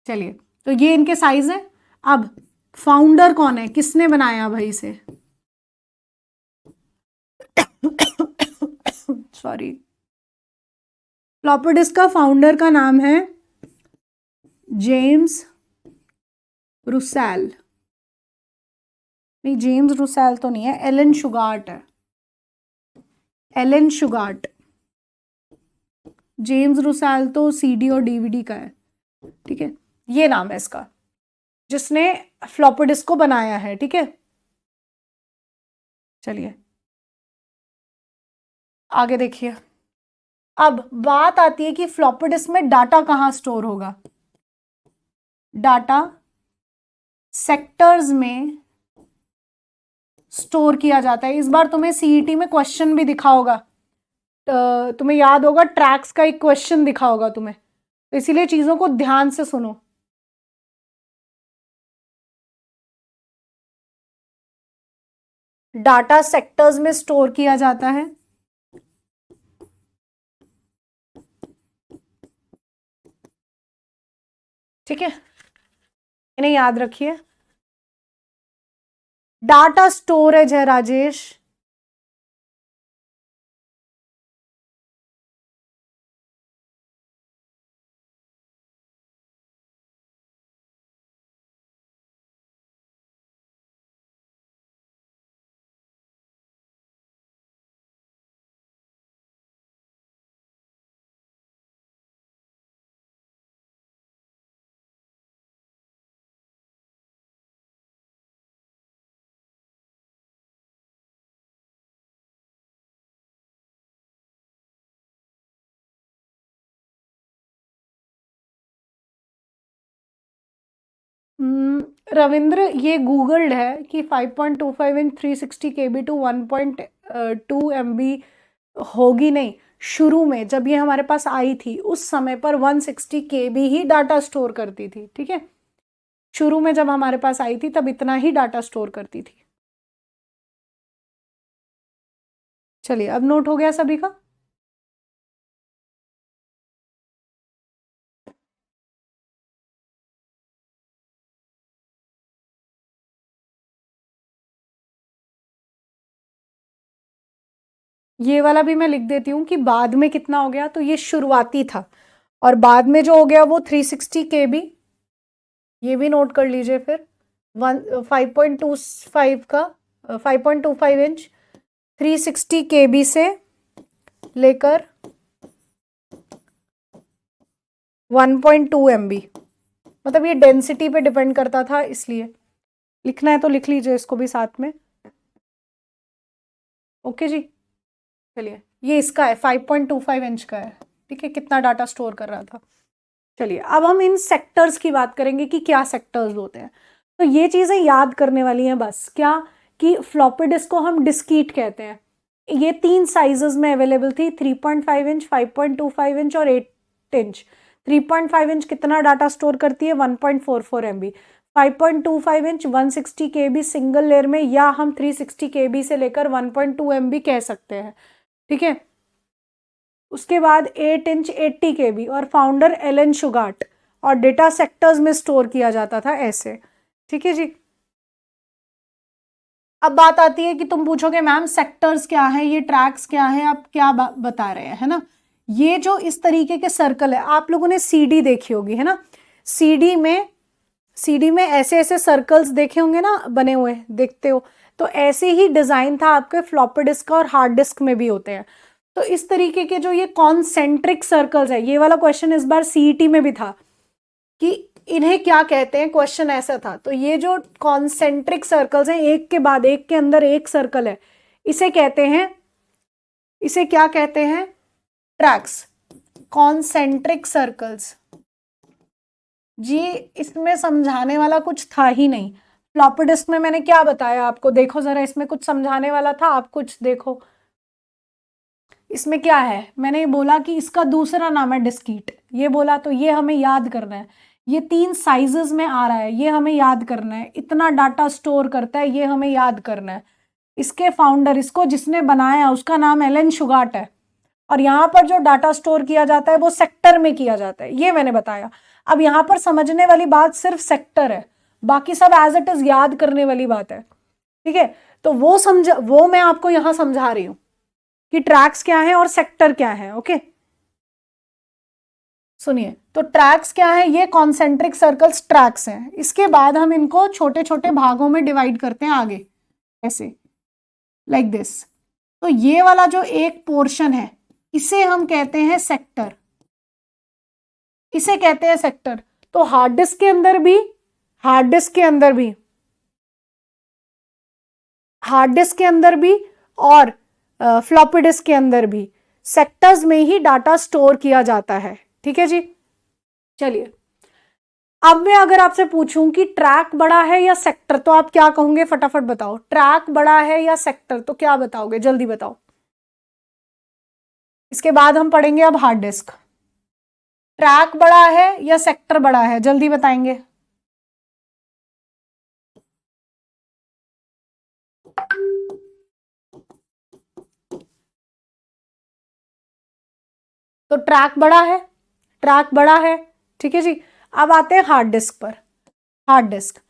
चलिए, तो ये इनके साइज है। अब फाउंडर कौन है, किसने बनाया भाई इसे? सॉरी, फ्लॉपी डिस्क का फाउंडर का नाम है जेम्स रुसेल। नहीं, जेम्स रुसेल तो नहीं है, एलन शुगार्ट है, एलन शुगार्ट। जेम्स रुसेल तो सीडी और डीवीडी का है, ठीक है। ये नाम है इसका, जिसने फ्लॉपी डिस्क को बनाया है, ठीक है। चलिए आगे देखिए। अब बात आती है कि फ्लॉपी डिस्क में डाटा कहाँ स्टोर होगा। डाटा सेक्टर्स में स्टोर किया जाता है। इस बार तुम्हें सीईटी में क्वेश्चन भी दिखा होगा, तुम्हें याद होगा ट्रैक्स का एक क्वेश्चन दिखा होगा तुम्हें, तो इसीलिए चीजों को ध्यान से सुनो। डाटा सेक्टर्स में स्टोर किया जाता है, ठीक है, इन्हें याद रखिए। डाटा स्टोरेज है राजेश, रविंद्र ये गूगल्ड है कि 5.25 इंच 360 KB टू 1.2 MB होगी, नहीं। शुरू में जब ये हमारे पास आई थी उस समय पर 160 KB ही डाटा स्टोर करती थी, ठीक है। शुरू में जब हमारे पास आई थी तब इतना ही डाटा स्टोर करती थी। चलिए, अब नोट हो गया सभी का। ये वाला भी मैं लिख देती हूँ कि बाद में कितना हो गया, तो ये शुरुआती था, और बाद में जो हो गया वो 360 KB। ये भी नोट कर लीजिए फिर। 5.25 का 5.25 इंच 360 KB से लेकर 1.2 MB, मतलब ये डेंसिटी पे डिपेंड करता था, इसलिए लिखना है तो लिख लीजिए इसको भी साथ में। ओके जी, चलिए ये इसका है, 5.25 इंच का है, ठीक है, कितना डाटा स्टोर कर रहा था। चलिए अब हम इन सेक्टर्स की बात करेंगे कि क्या सेक्टर्स होते हैं। तो ये चीजें याद करने वाली हैं बस, क्या कि फ्लॉपी डिस्क को हम डिस्कीट कहते हैं। ये 3 साइजेस में अवेलेबल थी, 3.5 इंच, 5.25 इंच और 8 इंच। 3.5 इंच कितना डाटा स्टोर करती है, 1.44 MB। 5.25 inch 160 KB single layer में, या हम 360 KB से लेकर 1.2 MB कह सकते हैं, ठीक है। उसके बाद 8 इंच 80 KB और फाउंडर एलन शुगार्ट, और डेटा सेक्टर्स में स्टोर किया जाता था ऐसे, ठीक है जी। अब बात आती है कि तुम पूछोगे मैम सेक्टर्स क्या है, ये ट्रैक्स क्या है, आप क्या बता रहे हैं, है ना। ये जो इस तरीके के सर्कल है, आप लोगों ने सीडी देखी होगी, है ना। सीडी में सीडी में ऐसे ऐसे सर्कल्स देखे होंगे ना बने हुए, देखते हो, तो ऐसे ही डिजाइन था आपके फ्लॉपी डिस्क और हार्ड डिस्क में भी होते हैं। तो इस तरीके के जो ये कॉन्सेंट्रिक सर्कल्स है, ये वाला क्वेश्चन इस बार सीईटी में भी था कि इन्हें क्या कहते हैं, क्वेश्चन ऐसा था। तो ये जो कॉन्सेंट्रिक सर्कल्स हैं, एक के बाद एक के अंदर एक सर्कल है, इसे कहते हैं, इसे क्या कहते हैं, ट्रैक्स, कॉन्सेंट्रिक सर्कल्स। जी इसमें समझाने वाला कुछ था ही नहीं। फ्लॉपी डिस्क में मैंने क्या बताया आपको, देखो जरा, इसमें कुछ समझाने वाला था, आप कुछ देखो इसमें क्या है। मैंने बोला कि इसका दूसरा नाम है डिस्कीट, ये बोला, तो ये हमें याद करना है। ये 3 साइजेस में आ रहा है, ये हमें याद करना है। इतना डाटा स्टोर करता है, ये हमें याद करना है। इसके फाउंडर, इसको जिसने बनाया उसका नाम एलन शुगार्ट है। और यहाँ पर जो डाटा स्टोर किया जाता है वो सेक्टर में किया जाता है, ये मैंने बताया। अब यहाँ पर समझने वाली बात सिर्फ सेक्टर है, बाकी सब एज इट इज याद करने वाली बात है, ठीक है। तो वो मैं आपको यहाँ समझा रही हूँ कि ट्रैक्स क्या है और सेक्टर क्या है। ओके, सुनिए, तो ट्रैक्स क्या है, ये कॉन्सेंट्रिक सर्कल्स ट्रैक्स हैं। इसके बाद हम इनको छोटे छोटे भागों में डिवाइड करते हैं आगे, ऐसे, लाइक दिस। तो ये वाला जो एक पोर्शन है, इसे हम कहते हैं सेक्टर, इसे कहते हैं सेक्टर। तो हार्ड डिस्क के अंदर भी, हार्ड डिस्क के अंदर भी, हार्ड डिस्क के अंदर भी और फ्लॉपी डिस्क के अंदर भी सेक्टर्स में ही डाटा स्टोर किया जाता है, ठीक है जी। चलिए, अब मैं अगर आपसे पूछूं कि ट्रैक बड़ा है या सेक्टर, तो आप क्या कहोगे, फटाफट बताओ, ट्रैक बड़ा है या सेक्टर, तो क्या बताओगे, जल्दी बताओ। इसके बाद हम पढ़ेंगे अब हार्ड डिस्क। ट्रैक बड़ा है या सेक्टर बड़ा है, जल्दी बताएंगे। तो ट्रैक बड़ा है, ट्रैक बड़ा है, ठीक है जी। अब आते हैं हार्ड डिस्क पर। हार्ड डिस्क,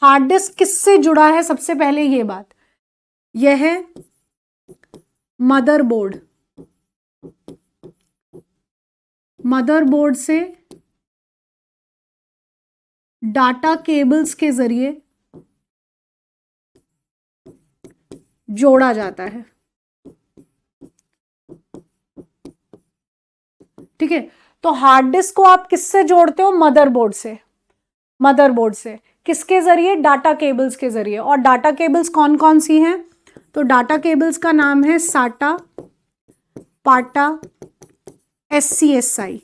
हार्ड डिस्क किससे जुड़ा है, सबसे पहले ये बात, यह है मदरबोर्ड। मदरबोर्ड से डाटा केबल्स के जरिए जोड़ा जाता है, ठीक है। तो हार्ड डिस्क को आप किससे जोड़ते हो, मदरबोर्ड से, मदरबोर्ड से किसके जरिए, डाटा केबल्स के जरिए। और डाटा केबल्स कौन कौन सी हैं, तो डाटा केबल्स का नाम है साटा, पाटा, SCSI।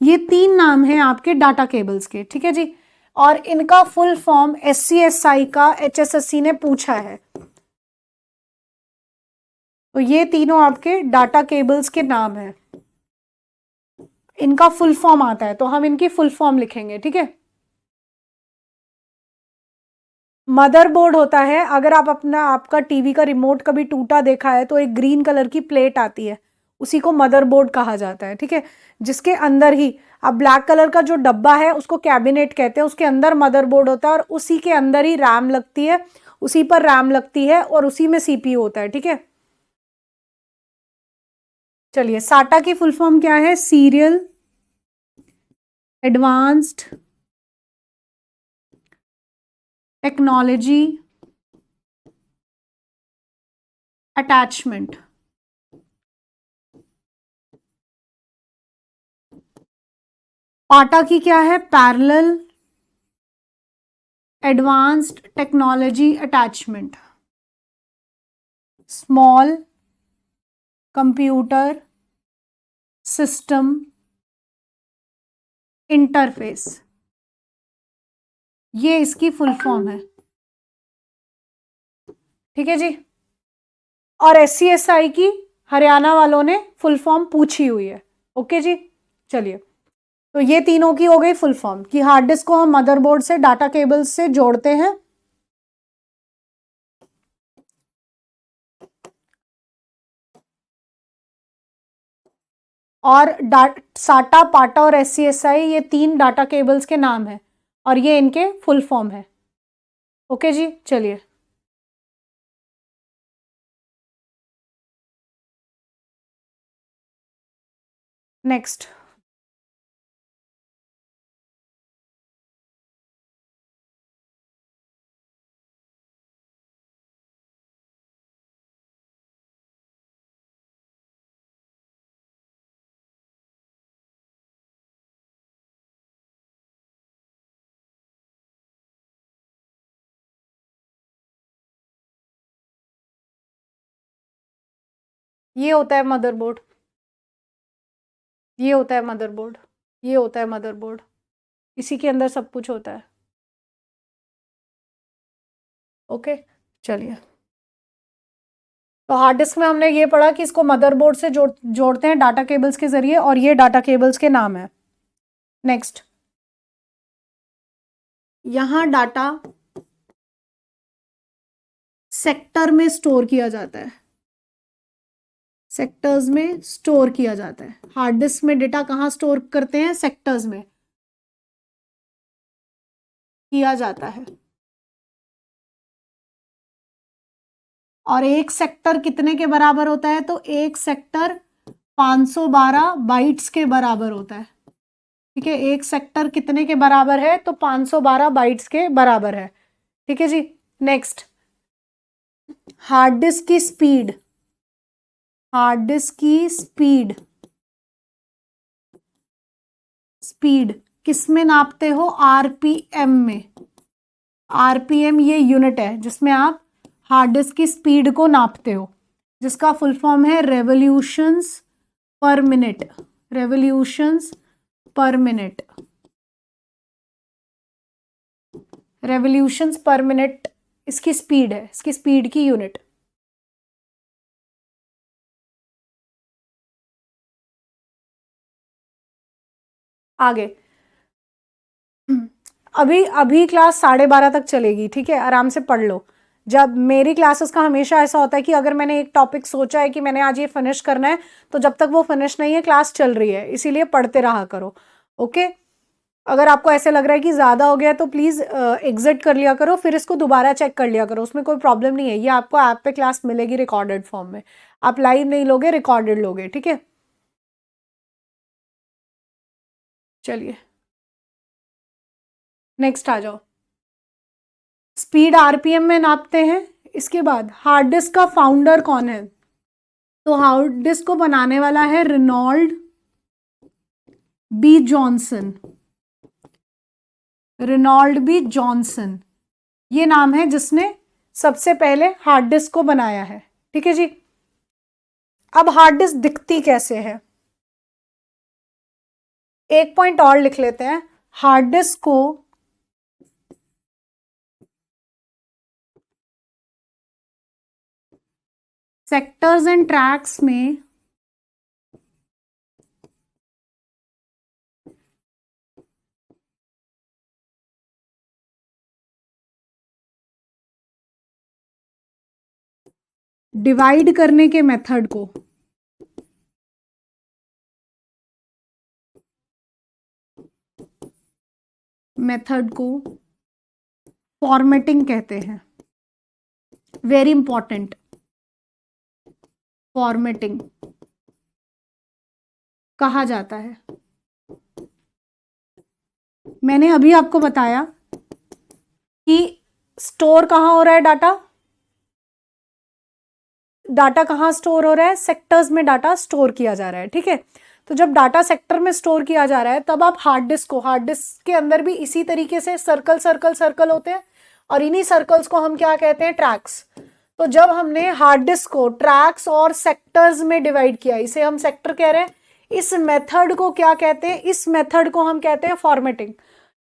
ये 3 नाम हैं आपके डाटा केबल्स के, ठीक है जी। और इनका फुल फॉर्म SCSI का HSSC ने पूछा है। तो ये तीनों आपके डाटा केबल्स के नाम हैं, इनका फुल फॉर्म आता है, तो हम इनकी फुल फॉर्म लिखेंगे, ठीक है। मदरबोर्ड होता है, अगर आप अपना, आपका टीवी का रिमोट कभी टूटा देखा है तो एक ग्रीन कलर की प्लेट आती है, उसी को मदरबोर्ड कहा जाता है, ठीक है। जिसके अंदर ही, अब ब्लैक कलर का जो डब्बा है उसको कैबिनेट कहते हैं, उसके अंदर मदरबोर्ड होता है और उसी के अंदर ही रैम लगती है, उसी पर रैम लगती है और उसी में CPU होता है, ठीक है। चलिए, साटा की फुल फॉर्म क्या है, सीरियल एडवांस्ड टेक्नोलॉजी अटैचमेंट। पाटा की क्या है, parallel advanced technology attachment. Small computer system interface, ये इसकी फुल फॉर्म है, ठीक है जी। और SCSI की हरियाणा वालों ने फुल फॉर्म पूछी हुई है, ओके जी। चलिए, तो ये तीनों की हो गई फुल फॉर्म कि हार्ड डिस्क को हम मदरबोर्ड से डाटा केबल्स से जोड़ते हैं, और साटा, पाटा और SCSI ये 3 डाटा केबल्स के नाम है और ये इनके फुल फॉर्म है, ओके जी। चलिए, नेक्स्ट। ये होता है मदरबोर्ड, ये होता है मदरबोर्ड, ये होता है मदरबोर्ड, इसी के अंदर सब कुछ होता है। ओके, चलिए। तो हार्ड डिस्क में हमने ये पढ़ा कि इसको मदरबोर्ड से जोड़ते हैं डाटा केबल्स के जरिए, और ये डाटा केबल्स के नाम है। नेक्स्ट, यहां डाटा सेक्टर में स्टोर किया जाता है, सेक्टर्स में स्टोर किया जाता है। हार्ड डिस्क में डेटा कहाँ स्टोर करते हैं? सेक्टर्स में किया जाता है। और एक सेक्टर कितने के बराबर होता है? तो एक सेक्टर 512 बाइट्स के बराबर होता है। ठीक है, एक सेक्टर कितने के बराबर है? तो 512 बाइट्स के बराबर है। ठीक है जी। नेक्स्ट, हार्ड डिस्क की स्पीड, हार्ड डिस्क की स्पीड, स्पीड किस में नापते हो? आरपीएम में। आरपीएम ये यूनिट है जिसमें आप हार्ड डिस्क की स्पीड को नापते हो, जिसका फुल फॉर्म है रेवोल्यूशंस पर मिनट, रेवोल्यूशंस पर मिनट, रेवोल्यूशंस पर मिनट इसकी स्पीड है, इसकी स्पीड की यूनिट। आगे, अभी अभी क्लास 12:30 तक चलेगी। ठीक है, आराम से पढ़ लो। जब मेरी क्लासेस का हमेशा ऐसा होता है कि अगर मैंने एक टॉपिक सोचा है कि मैंने आज ये फिनिश करना है, तो जब तक वो फिनिश नहीं है क्लास चल रही है, इसीलिए पढ़ते रहा करो। ओके, अगर आपको ऐसे लग रहा है कि ज़्यादा हो गया तो प्लीज़ एग्जिट कर लिया करो, फिर इसको दोबारा चेक कर लिया करो, उसमें कोई प्रॉब्लम नहीं है। ये आपको ऐप पे क्लास मिलेगी रिकॉर्डेड फॉर्म में, आप लाइव नहीं लोगे, रिकॉर्डेड लोगे। ठीक है, चलिए नेक्स्ट आ जाओ। स्पीड आरपीएम में नापते हैं। इसके बाद हार्ड डिस्क का फाउंडर कौन है? तो हार्ड डिस्क को बनाने वाला है Reynold B Johnson, Reynold B Johnson ये नाम है जिसने सबसे पहले हार्ड डिस्क को बनाया है। ठीक है जी। अब हार्ड डिस्क दिखती कैसे है? एक पॉइंट और लिख लेते हैं। हार्ड डिस्क को सेक्टर्स एंड ट्रैक्स में डिवाइड करने के मेथड को फॉर्मेटिंग कहते हैं। वेरी इंपॉर्टेंट, फॉर्मेटिंग कहा जाता है। मैंने अभी आपको बताया कि स्टोर कहां हो रहा है डाटा, डाटा कहाँ स्टोर हो रहा है? सेक्टर्स में डाटा स्टोर किया जा रहा है। ठीक है, तो जब डाटा सेक्टर में स्टोर किया जा रहा है तब आप हार्ड डिस्क को, हार्ड डिस्क के अंदर भी इसी तरीके से सर्कल सर्कल सर्कल होते हैं, और इन्हीं सर्कल्स को हम क्या कहते हैं? ट्रैक्स। तो जब हमने हार्ड डिस्क को ट्रैक्स और सेक्टर्स में डिवाइड किया, इसे हम सेक्टर कह रहे हैं, इस मेथड को क्या कहते हैं? इस मेथड को हम कहते हैं फॉर्मेटिंग।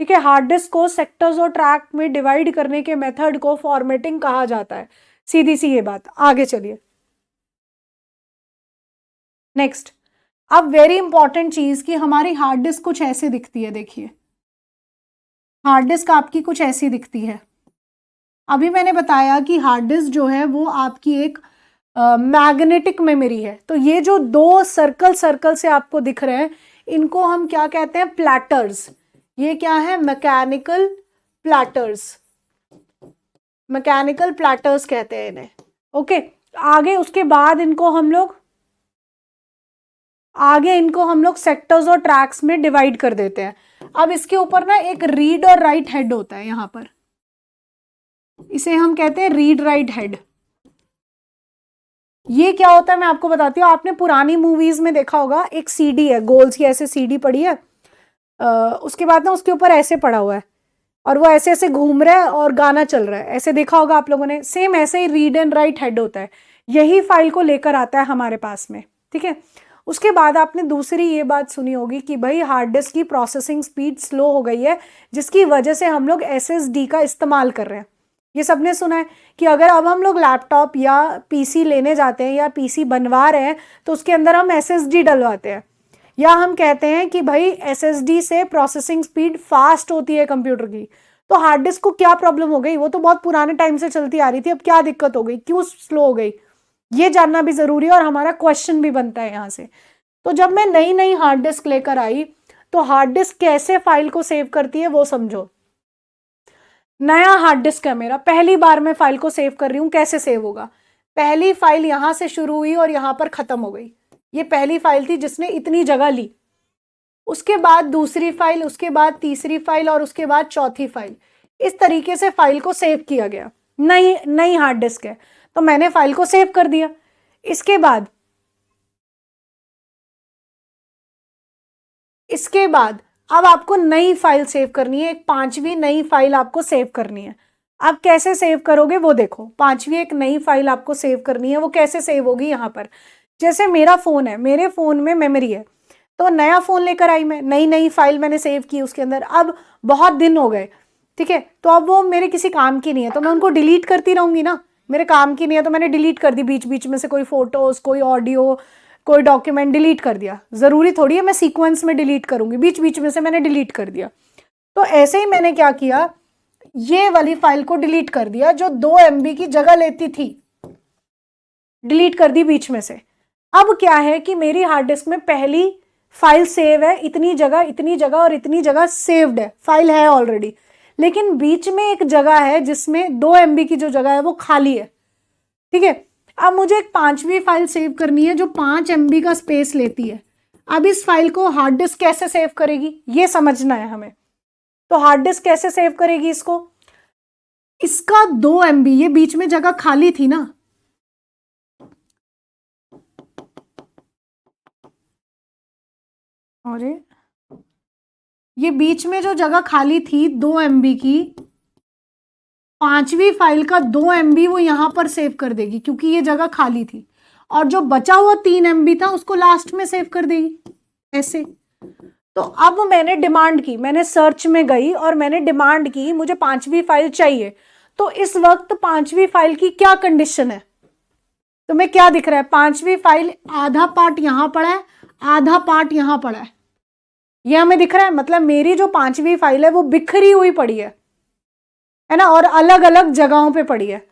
ठीक है, हार्ड डिस्क को सेक्टर्स और ट्रैक में डिवाइड करने के मेथड को फॉर्मेटिंग कहा जाता है। सीधी सी ये बात। आगे चलिए नेक्स्ट। अब वेरी इंपॉर्टेंट चीज कि हमारी हार्ड डिस्क कुछ ऐसे दिखती है। देखिए, हार्ड डिस्क आपकी कुछ ऐसी दिखती है। अभी मैंने बताया कि हार्ड डिस्क जो है वो आपकी एक मैग्नेटिक मेमोरी है। तो ये जो दो सर्कल सर्कल से आपको दिख रहे हैं, इनको हम क्या कहते हैं? प्लैटर्स। ये क्या है? मैकेनिकल प्लैटर्स, मैकेनिकल प्लैटर्स कहते हैं इन्हें। ओके, आगे उसके बाद इनको हम लोग सेक्टर्स और ट्रैक्स में डिवाइड कर देते हैं। अब इसके ऊपर ना एक रीड और राइट हेड होता है, यहां पर इसे हम कहते हैं रीड राइट हेड। ये क्या होता है मैं आपको बताती हूँ। आपने पुरानी मूवीज में देखा होगा, एक सीडी है गोल सी, ऐसे सीडी पड़ी है, उसके बाद ना उसके ऊपर ऐसे पड़ा हुआ है और वो ऐसे ऐसे घूम रहा है और गाना चल रहा है, ऐसे देखा होगा आप लोगों ने। सेम ऐसे ही रीड एंड राइट हेड होता है। यही फाइल को लेकर आता है हमारे पास में, ठीक है। उसके बाद आपने दूसरी ये बात सुनी होगी कि भाई हार्ड डिस्क की प्रोसेसिंग स्पीड स्लो हो गई है, जिसकी वजह से हम लोग SSD का इस्तेमाल कर रहे हैं। ये सबने सुना है कि अगर अब हम लोग लैपटॉप या PC लेने जाते हैं या PC बनवा रहे हैं तो उसके अंदर हम SSD डलवाते हैं, या हम कहते हैं कि भाई SSD से प्रोसेसिंग स्पीड फास्ट होती है कंप्यूटर की। तो हार्ड डिस्क को क्या प्रॉब्लम हो गई? वो तो बहुत पुराने टाइम से चलती आ रही थी, अब क्या दिक्कत हो गई, क्यों स्लो हो गई, ये जानना भी जरूरी है और हमारा क्वेश्चन भी बनता है यहाँ से। तो जब मैं नई नई हार्ड डिस्क लेकर आई तो हार्ड डिस्क कैसे फाइल को सेव करती है वो समझो। नया हार्ड डिस्क है मेरा, पहली बार मैं फाइल को सेव कर रही हूं, कैसे सेव होगा? पहली फाइल यहां से शुरू हुई और यहां पर खत्म हो गई। ये पहली फाइल थी जिसने इतनी जगह ली, उसके बाद दूसरी फाइल, उसके बाद तीसरी फाइल और उसके बाद चौथी फाइल। इस तरीके से फाइल को सेव किया गया। नई नई हार्ड डिस्क है तो मैंने फाइल को सेव कर दिया। इसके बाद अब आपको नई फाइल सेव करनी है, एक 5वीं नई फाइल आपको सेव करनी है। आप कैसे सेव करोगे वो देखो। 5वीं एक नई फाइल आपको सेव करनी है, वो कैसे सेव होगी? यहाँ पर जैसे मेरा फोन है, मेरे फोन में मेमोरी है, तो नया फोन लेकर आई मैं, नई नई फाइल मैंने सेव की उसके अंदर। अब बहुत दिन हो गए, ठीक है, तो अब वो मेरे किसी काम की नहीं है तो मैं उनको डिलीट करती रहूंगी ना। मेरे काम की नहीं है तो मैंने डिलीट कर दी, बीच बीच में से कोई फोटोज, कोई ऑडियो, कोई डॉक्यूमेंट डिलीट कर दिया। जरूरी थोड़ी है मैं सीक्वेंस में डिलीट करूंगी, बीच बीच में से मैंने डिलीट कर दिया। तो ऐसे ही मैंने क्या किया, ये वाली फाइल को डिलीट कर दिया जो 2 MB की जगह लेती थी, डिलीट कर दी बीच में से। अब क्या है कि मेरी हार्ड डिस्क में पहली फाइल सेव है, इतनी जगह, इतनी जगह और इतनी जगह सेव्ड है, फाइल है ऑलरेडी, लेकिन बीच में एक जगह है जिसमें 2 MB की जो जगह है वो खाली है, ठीक है। अब मुझे एक 5वीं फाइल सेव करनी है जो 5 MB का स्पेस लेती है। अब इस फाइल को हार्ड डिस्क कैसे सेव करेगी ये समझना है हमें। तो हार्ड डिस्क कैसे सेव करेगी इसको? इसका 2 MB, ये बीच में जगह खाली थी ना, और ये बीच में जो जगह खाली थी 2 MB की, 5वीं फाइल का 2 MB वो यहां पर सेव कर देगी क्योंकि ये जगह खाली थी, और जो बचा हुआ 3 MB था उसको लास्ट में सेव कर देगी, ऐसे। तो अब मैंने डिमांड की, मैंने सर्च में गई और मैंने डिमांड की मुझे 5वीं फाइल चाहिए। तो इस वक्त 5वीं फाइल की क्या कंडीशन है? तुम्हें क्या दिख रहा है? 5वीं फाइल आधा पार्ट यहां पड़ा है, आधा पार्ट यहां पड़ा है, ये हमें दिख रहा है। मतलब मेरी जो 5वीं फाइल है वो बिखरी हुई पड़ी है ना, और अलग अलग जगहों पे पड़ी है।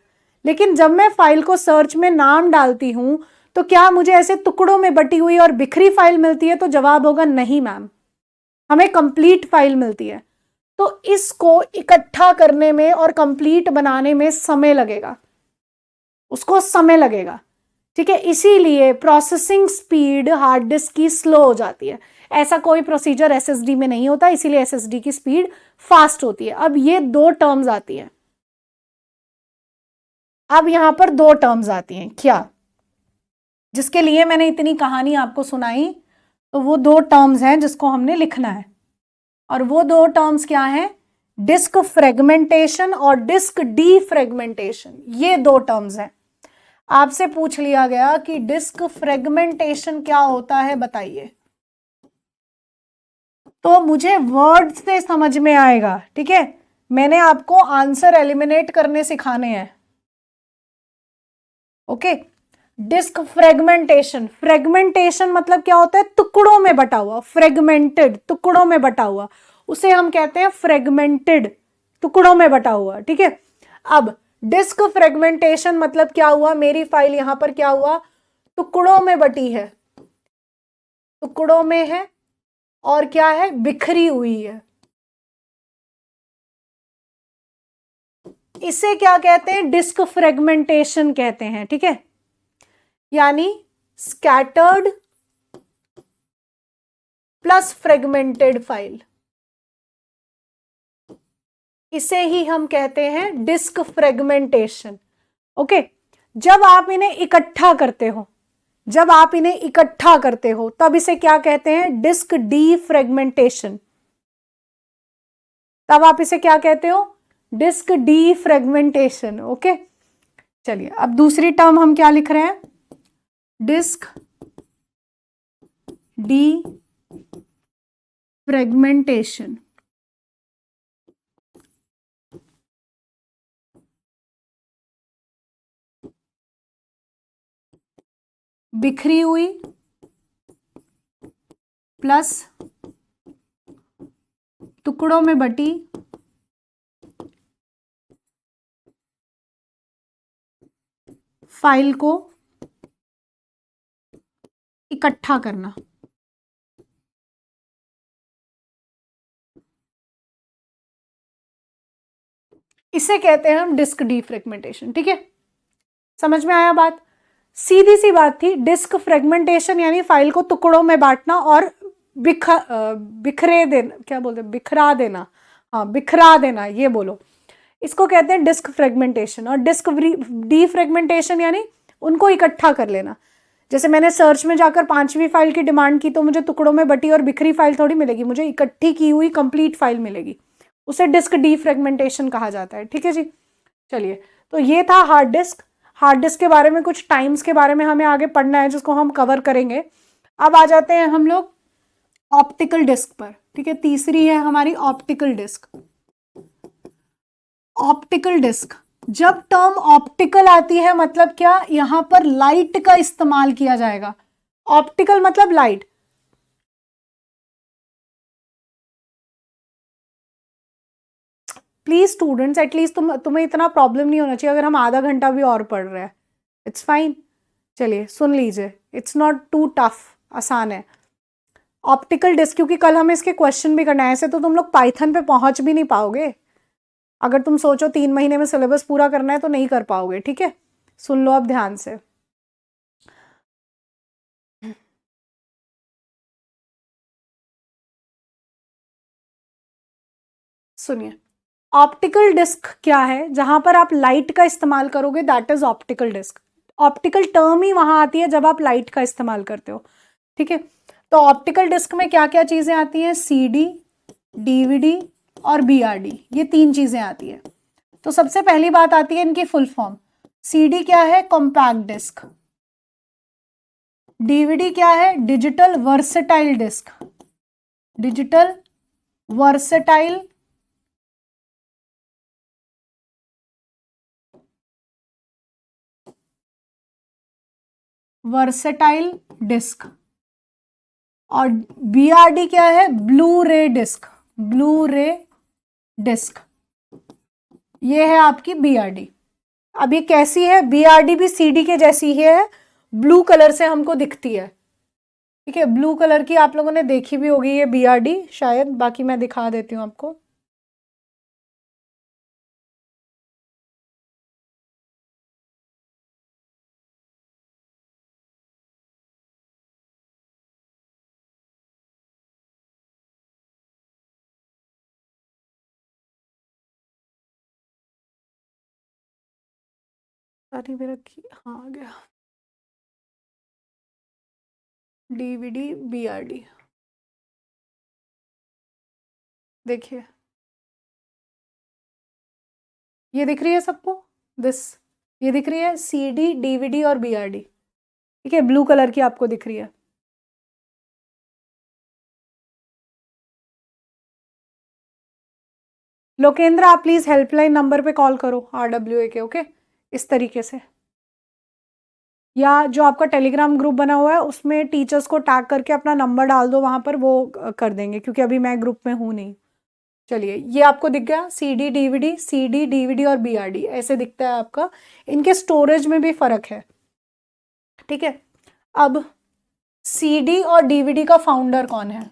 लेकिन जब मैं फाइल को सर्च में नाम डालती हूं तो क्या मुझे ऐसे टुकड़ों में बटी हुई और बिखरी फाइल मिलती है? तो जवाब होगा नहीं मैम, हमें कंप्लीट फाइल मिलती है। तो इसको इकट्ठा करने में और कंप्लीट बनाने में समय लगेगा, उसको समय लगेगा, ठीक है। इसीलिए प्रोसेसिंग स्पीड हार्ड डिस्क की स्लो हो जाती है। ऐसा कोई प्रोसीजर SSD में नहीं होता, इसीलिए SSD की स्पीड फास्ट होती है। अब ये 2 टर्म्स आती हैं, अब यहां पर 2 टर्म्स आती हैं, क्या, जिसके लिए मैंने इतनी कहानी आपको सुनाई, तो वो 2 टर्म्स हैं जिसको हमने लिखना है। और वो 2 टर्म्स क्या हैं? डिस्क फ्रेगमेंटेशन और डिस्क डीफ्रेगमेंटेशन, ये 2 टर्म्स हैं। आपसे पूछ लिया गया कि डिस्क फ्रेगमेंटेशन क्या होता है बताइए, तो मुझे वर्ड से समझ में आएगा, ठीक है। मैंने आपको आंसर एलिमिनेट करने सिखाने हैं, ओके। डिस्क फ्रेगमेंटेशन, फ्रेगमेंटेशन मतलब क्या होता है? टुकड़ों में बटा हुआ, फ्रेगमेंटेड, टुकड़ों में बटा हुआ, उसे हम कहते हैं फ्रेगमेंटेड, टुकड़ों में बटा हुआ, ठीक है। अब डिस्क फ्रेगमेंटेशन मतलब क्या हुआ? मेरी फाइल यहां पर क्या हुआ? टुकड़ों में बटी है, टुकड़ों में है और क्या है? बिखरी हुई है। इसे क्या कहते हैं? डिस्क फ्रेगमेंटेशन कहते हैं, ठीक है। यानी स्कैटर्ड प्लस फ्रेगमेंटेड फाइल, इसे ही हम कहते हैं डिस्क फ्रेगमेंटेशन, ओके। जब आप इन्हें इकट्ठा करते हो, जब आप इन्हें इकट्ठा करते हो तब इसे क्या कहते हैं? Disk defragmentation. तब आप इसे क्या कहते हो? Disk defragmentation, okay. चलिए अब दूसरी टर्म हम क्या लिख रहे हैं, डिस्क डी फ्रेगमेंटेशन। बिखरी हुई प्लस टुकड़ों में बटी फाइल को इकट्ठा करना। इसे कहते हैं हम डिस्क डीफ्रेगमेंटेशन। ठीक है, समझ में आया बात? सीधी सी बात थी। डिस्क फ्रेगमेंटेशन यानी फाइल को टुकड़ों में बांटना और बिखरे देना, क्या बोलते हैं, बिखरा देना, हाँ बिखरा देना, ये बोलो। इसको कहते हैं डिस्क फ्रेगमेंटेशन। और डिस्क डीफ्रेगमेंटेशन यानी उनको इकट्ठा कर लेना। जैसे मैंने सर्च में जाकर 5वीं फाइल की डिमांड की तो मुझे टुकड़ों में बटी और बिखरी फाइल थोड़ी मिलेगी, मुझे इकट्ठी की हुई कंप्लीट फाइल मिलेगी। उसे डिस्क डीफ्रेगमेंटेशन कहा जाता है। ठीक है जी, चलिए तो ये था हार्ड डिस्क। हार्ड डिस्क के बारे में कुछ टाइम्स के बारे में हमें आगे पढ़ना है जिसको हम कवर करेंगे। अब आ जाते हैं हम लोग ऑप्टिकल डिस्क पर। ठीक है, तीसरी है हमारी ऑप्टिकल डिस्क। ऑप्टिकल डिस्क, जब टर्म ऑप्टिकल आती है मतलब क्या, यहां पर लाइट का इस्तेमाल किया जाएगा। ऑप्टिकल मतलब लाइट। प्लीज स्टूडेंट्स एटलीस्ट तुम्हें इतना प्रॉब्लम नहीं होना चाहिए अगर हम आधा घंटा भी और पढ़ रहे हैं, इट्स फाइन। चलिए सुन लीजिए, इट्स नॉट टू टफ, आसान है। ऑप्टिकल डिस्क, क्योंकि कल हमें इसके क्वेश्चन भी करना है, ऐसे तो तुम लोग पाइथन पे पहुंच भी नहीं पाओगे। अगर तुम सोचो 3 महीने में सिलेबस पूरा करना है तो नहीं कर पाओगे। ठीक है, सुन लो अब ध्यान से। सुनिए, ऑप्टिकल डिस्क क्या है, जहां पर आप लाइट का इस्तेमाल करोगे, that is optical disc. Optical term ही वहां आती है जब आप लाइट का इस्तेमाल करते हो। ठीक है, तो ऑप्टिकल डिस्क में क्या क्या चीजें आती हैं, सीडी, डीवीडी और बीआरडी, ये 3 चीजें आती है। तो सबसे पहली बात आती है इनकी फुल फॉर्म। सीडी क्या है, कॉम्पैक्ट डिस्क। डीवीडी क्या है, digital versatile disc. Digital versatile versatile disc. और बीआरडी क्या है, ब्लू रे डिस्क। ब्लू रे डिस्क, ये है आपकी बीआरडी। अब ये कैसी है, बीआरडी भी सीडी के जैसी ही है, ब्लू कलर से हमको दिखती है। ठीक है, ब्लू कलर की आप लोगों ने देखी भी होगी ये बीआरडी शायद, बाकी मैं दिखा देती हूँ आपको। अरे मेरा हाँ आ गया, डीवीडी बीआरडी, देखिए ये दिख रही है सबको, दिस, ये दिख रही है सीडी, डीवीडी और बीआरडी। ठीक है, ब्लू कलर की आपको दिख रही है। लोकेंद्र आप प्लीज हेल्पलाइन नंबर पे कॉल करो आरडब्ल्यूए के, ओके, इस तरीके से। या जो आपका टेलीग्राम ग्रुप बना हुआ है उसमें टीचर्स को टैग करके अपना नंबर डाल दो, वहां पर वो कर देंगे, क्योंकि अभी मैं ग्रुप में हूं नहीं। चलिए ये आपको दिख गया, सीडी डीवीडी, सीडी डीवीडी और बीआरडी ऐसे दिखता है आपका। इनके स्टोरेज में भी फर्क है। ठीक है, अब सीडी और डीवीडी का फाउंडर कौन है,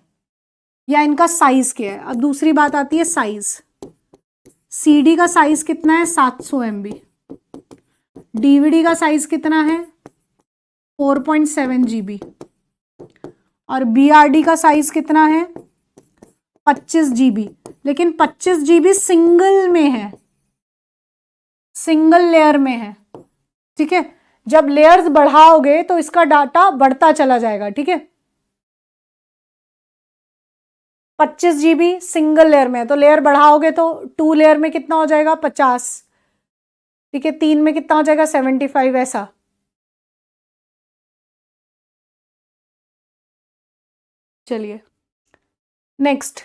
या इनका साइज क्या है। अब दूसरी बात आती है साइज। सीडी का साइज कितना है, 700 MB। डीवीडी का साइज कितना है, 4.7 GB। और बीआरडी का साइज कितना है, 25 GB। लेकिन 25 GB सिंगल में है, सिंगल लेयर में है। ठीक है, जब लेयर्स बढ़ाओगे तो इसका डाटा बढ़ता चला जाएगा। ठीक है, 25 GB सिंगल लेयर में है, तो लेयर बढ़ाओगे तो 2 लेयर में कितना हो जाएगा, 50। ठीक है, 3 में कितना हो जाएगा 75 ऐसा। चलिए नेक्स्ट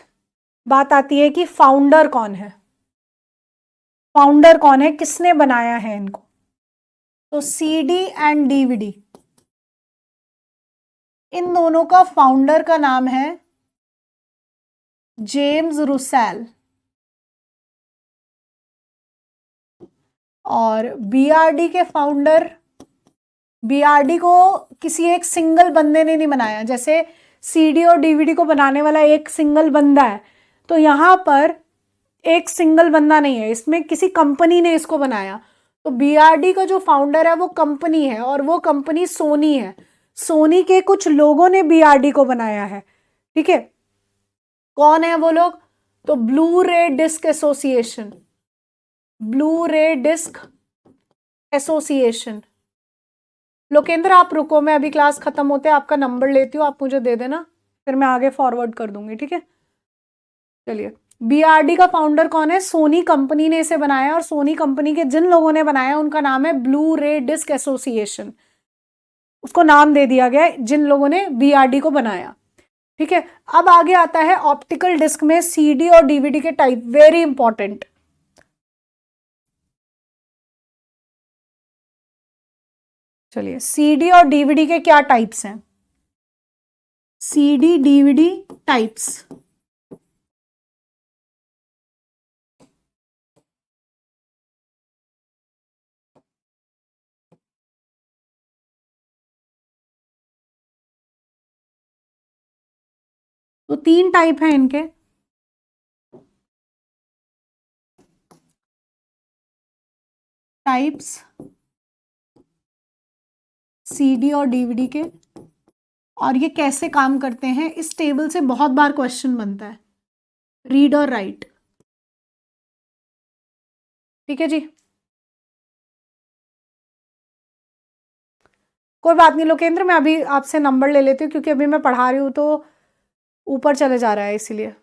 बात आती है कि फाउंडर कौन है, फाउंडर कौन है, किसने बनाया है इनको। तो सीडी एंड डीवीडी, इन दोनों का फाउंडर का नाम है जेम्स रुसेल, और बीआरडी के फाउंडर, बीआरडी को किसी एक सिंगल बंदे ने नहीं बनाया, जैसे सीडी और डीवीडी को बनाने वाला एक सिंगल बंदा है, तो यहां पर एक सिंगल बंदा नहीं है, इसमें किसी कंपनी ने इसको बनाया। तो बीआरडी का जो फाउंडर है वो कंपनी है, और वो कंपनी सोनी है। सोनी के कुछ लोगों ने बीआरडी को बनाया है, ठीक है। कौन है वो लोग? तो ब्लू रे डिस्क एसोसिएशन, ब्लू रे डिस्क एसोसिएशन। लोकेंद्र आप रुको, मैं अभी क्लास खत्म होते आपका नंबर लेती हूँ, आप मुझे दे देना, फिर मैं आगे फॉरवर्ड कर दूंगी, ठीक है। चलिए, बीआरडी का फाउंडर कौन है? सोनी कंपनी ने इसे बनाया, और सोनी कंपनी के जिन लोगों ने बनाया उनका नाम है ब्लू रे डिस्क एसोसिएशन, उसको नाम दे दिया गया है जिन लोगों ने बीआरडी को बनाया, ठीक है। अब आगे आता है ऑप्टिकल डिस्क में सीडी और डीवीडी के टाइप, वेरी इंपॉर्टेंट। चलिए, सीडी और डीवीडी के क्या टाइप्स हैं? सीडी डीवीडी टाइप्स, तो 3 टाइप हैं इनके। टाइप्स सीडी और डीवीडी के, और ये कैसे काम करते हैं, इस टेबल से बहुत बार क्वेश्चन बनता है, रीड और राइट, ठीक है जी। कोई बात नहीं लोकेंद्र, मैं अभी आपसे नंबर ले लेती हूँ, क्योंकि अभी मैं पढ़ा रही हूँ तो ऊपर चले जा रहा है, इसीलिए।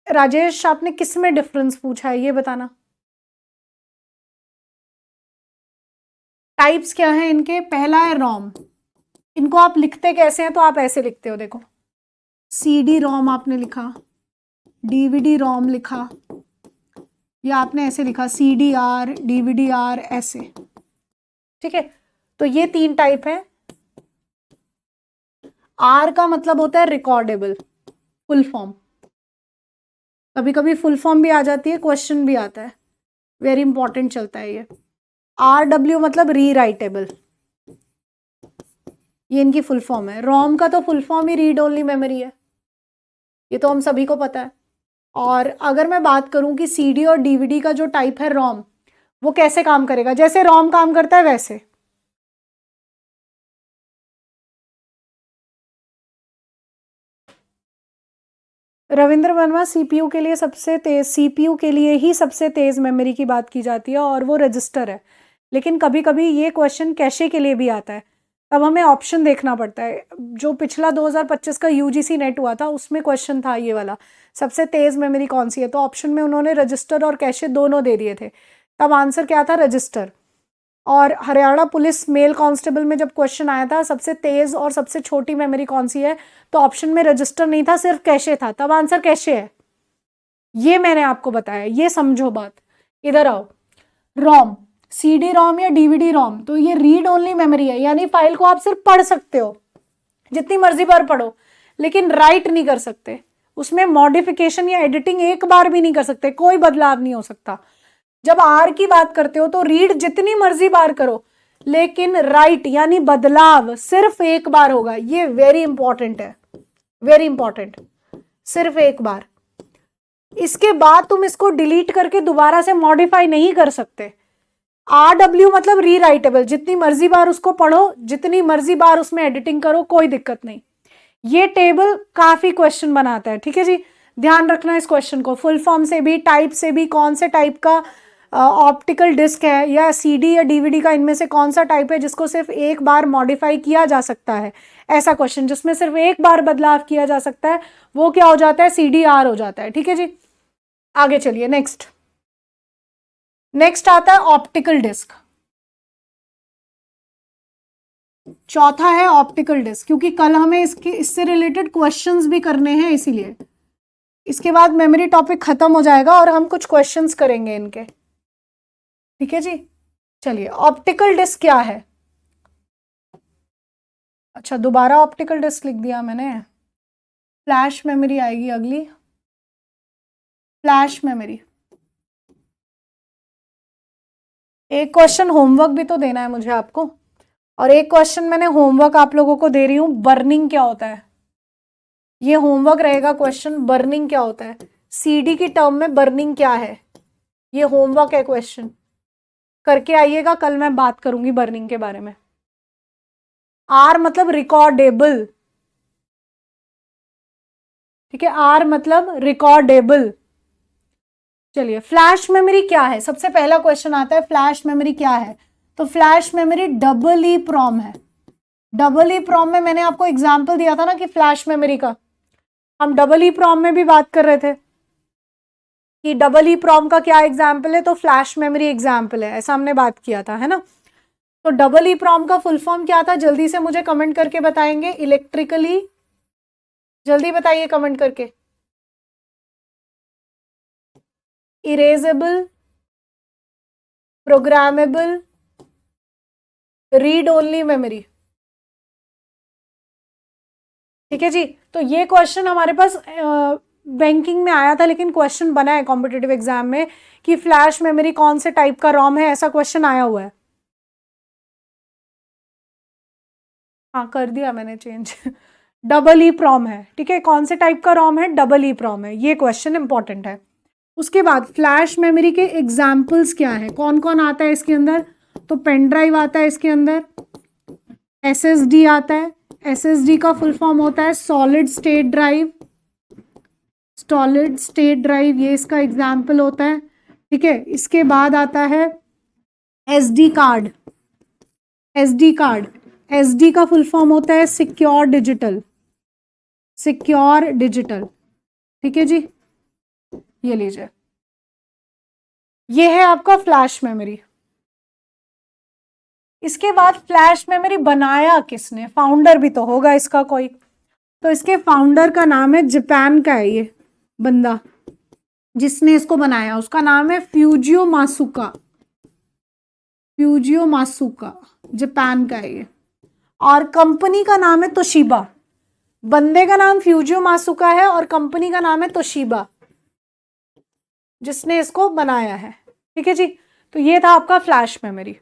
राजेश, आपने किस में डिफरेंस पूछा है ये बताना। टाइप्स क्या है इनके? पहला है रोम, इनको आप लिखते कैसे हैं? तो आप ऐसे लिखते हो, देखो, सीडी रोम आपने लिखा, डीवीडी रोम लिखा, या आपने ऐसे लिखा सीडी आर, डीवीडी आर, ऐसे, ठीक है। तो ये 3 टाइप है। आर का मतलब होता है रिकॉर्डेबल, फुल फॉर्म, कभी कभी फुल फॉर्म भी आ जाती है, क्वेश्चन भी आता है, वेरी इंपॉर्टेंट चलता है ये। आर डब्ल्यू मतलब री राइटेबल, ये इनकी फुल फॉर्म है। रोम का तो फुल फॉर्म ही रीड ओनली मेमोरी है, ये तो हम सभी को पता है। और अगर मैं बात करूं कि सीडी और डीवीडी का जो टाइप है रोम, वो कैसे काम करेगा, जैसे रोम काम करता है वैसे। रविंद्र वर्मा, सीपीयू के लिए सबसे तेज, सीपीयू के लिए ही सबसे तेज मेमोरी की बात की जाती है, और वो रजिस्टर है। लेकिन कभी कभी ये क्वेश्चन कैशे के लिए भी आता है, तब हमें ऑप्शन देखना पड़ता है। जो पिछला 2025 का यूजीसी नेट हुआ था उसमें क्वेश्चन था ये वाला, सबसे तेज मेमोरी कौन सी है, तो ऑप्शन में उन्होंने रजिस्टर और कैशे दोनों दे दिए थे, तब आंसर क्या था? रजिस्टर। और हरियाणा पुलिस मेल कांस्टेबल में जब क्वेश्चन आया था सबसे तेज और सबसे छोटी मेमोरी कौन सी है, तो ऑप्शन में रजिस्टर नहीं था, सिर्फ कैशे था, तब आंसर कैशे है। ये मैंने आपको बताया, ये समझो बात। इधर आओ, रोम, सीडी रोम या डीवीडी रोम, तो ये रीड ओनली मेमोरी है, यानी फाइल को आप सिर्फ पढ़ सकते हो, जितनी मर्जी बार पढ़ो, लेकिन राइट नहीं कर सकते, उसमें मॉडिफिकेशन या एडिटिंग एक बार भी नहीं कर सकते, कोई बदलाव नहीं हो सकता। जब आर की बात करते हो तो रीड जितनी मर्जी बार करो, लेकिन राइट यानी बदलाव सिर्फ एक बार होगा, ये वेरी इंपॉर्टेंट है, वेरी इंपॉर्टेंट, सिर्फ एक बार। इसके बाद तुम इसको डिलीट करके दोबारा से मॉडिफाई नहीं कर सकते। RW मतलब री राइटेबल, जितनी मर्जी बार उसको पढ़ो, जितनी मर्जी बार उसमें एडिटिंग करो, कोई दिक्कत नहीं। ये टेबल काफी क्वेश्चन बनाता है, ठीक है जी, ध्यान रखना इस क्वेश्चन को। फुल फॉर्म से भी, टाइप से भी, कौन से टाइप का ऑप्टिकल डिस्क है या सीडी या डीवीडी का, इनमें से कौन सा टाइप है जिसको सिर्फ एक बार मॉडिफाई किया जा सकता है, ऐसा क्वेश्चन जिसमें सिर्फ एक बार बदलाव किया जा सकता है, वो क्या हो जाता है? CDR हो जाता है, ठीक है जी। आगे चलिए, नेक्स्ट आता है ऑप्टिकल डिस्क। चौथा है ऑप्टिकल डिस्क, क्योंकि कल हमें इससे रिलेटेड क्वेश्चंस भी करने हैं, इसीलिए इसके बाद मेमोरी टॉपिक खत्म हो जाएगा और हम कुछ क्वेश्चंस करेंगे इनके। ठीक है जी, चलिए ऑप्टिकल डिस्क क्या है। अच्छा, दोबारा ऑप्टिकल डिस्क लिख दिया मैंने। फ्लैश मेमोरी आएगी अगली, फ्लैश मेमोरी। एक क्वेश्चन होमवर्क भी तो देना है मुझे आपको, और एक क्वेश्चन मैंने होमवर्क आप लोगों को दे रही हूं, बर्निंग क्या होता है। ये होमवर्क रहेगा क्वेश्चन, बर्निंग क्या होता है, सीडी की टर्म में बर्निंग क्या है, ये होमवर्क है क्वेश्चन, करके आइएगा, कल मैं बात करूंगी बर्निंग के बारे में। आर मतलब रिकॉर्डेबल, ठीक है, आर मतलब रिकॉर्डेबल। चलिए, फ्लैश मेमोरी क्या है, सबसे पहला क्वेश्चन आता है फ्लैश मेमोरी क्या है। तो flash memory double E PROM है। डबल ई प्रॉम में मैंने आपको एग्जांपल दिया था ना कि फ्लैश मेमोरी का, हम डबल ई प्रॉम में भी बात कर रहे थे कि डबल ई प्रॉम का क्या एग्जाम्पल है, तो फ्लैश मेमोरी एग्जाम्पल है, ऐसा हमने बात किया था, है ना। तो डबल ई प्रॉम का फुल फॉर्म क्या था, जल्दी से मुझे कमेंट करके बताएंगे, इलेक्ट्रिकली, जल्दी बताइए कमेंट करके। Erasable, programmable, read only memory. ठीक है जी, तो ये क्वेश्चन हमारे पास बैंकिंग में आया था, लेकिन क्वेश्चन बना है कॉम्पिटिटिव एग्जाम में कि फ्लैश मेमोरी कौन से टाइप का रॉम है, ऐसा क्वेश्चन आया हुआ है। हाँ, कर दिया मैंने चेंज डबल ई प्रॉम है, ठीक है, कौन से टाइप का रॉम है, डबल ई प्रॉम है, ये क्वेश्चन इंपॉर्टेंट है। उसके बाद फ्लैश मेमोरी के एग्जाम्पल्स क्या है, कौन कौन आता है इसके अंदर, तो पेन ड्राइव आता है इसके अंदर, एसएसडी आता है, एसएसडी का फुल फॉर्म होता है solid state drive, solid state drive ये इसका एग्जाम्पल होता है। ठीक है, इसके बाद आता है SD card, SD card, SD का फुल फॉर्म होता है सिक्योर डिजिटल, सिक्योर डिजिटल। ठीक है जी, ये लीजिए, ये है आपका फ्लैश मेमोरी। इसके बाद फ्लैश मेमोरी बनाया किसने, फाउंडर भी तो होगा इसका कोई, तो इसके फाउंडर का नाम है, जापान का है ये बंदा जिसने इसको बनाया, उसका नाम है फ्यूजियो मासुका, फ्यूजियो मासुका, जापान का है ये, और कंपनी का नाम है तोशिबा। बंदे का नाम फ्यूजियो मासुका है और कंपनी का नाम है तोशिबा, जिसने इसको बनाया है। ठीक है जी, तो ये था आपका फ्लैश मेमोरी।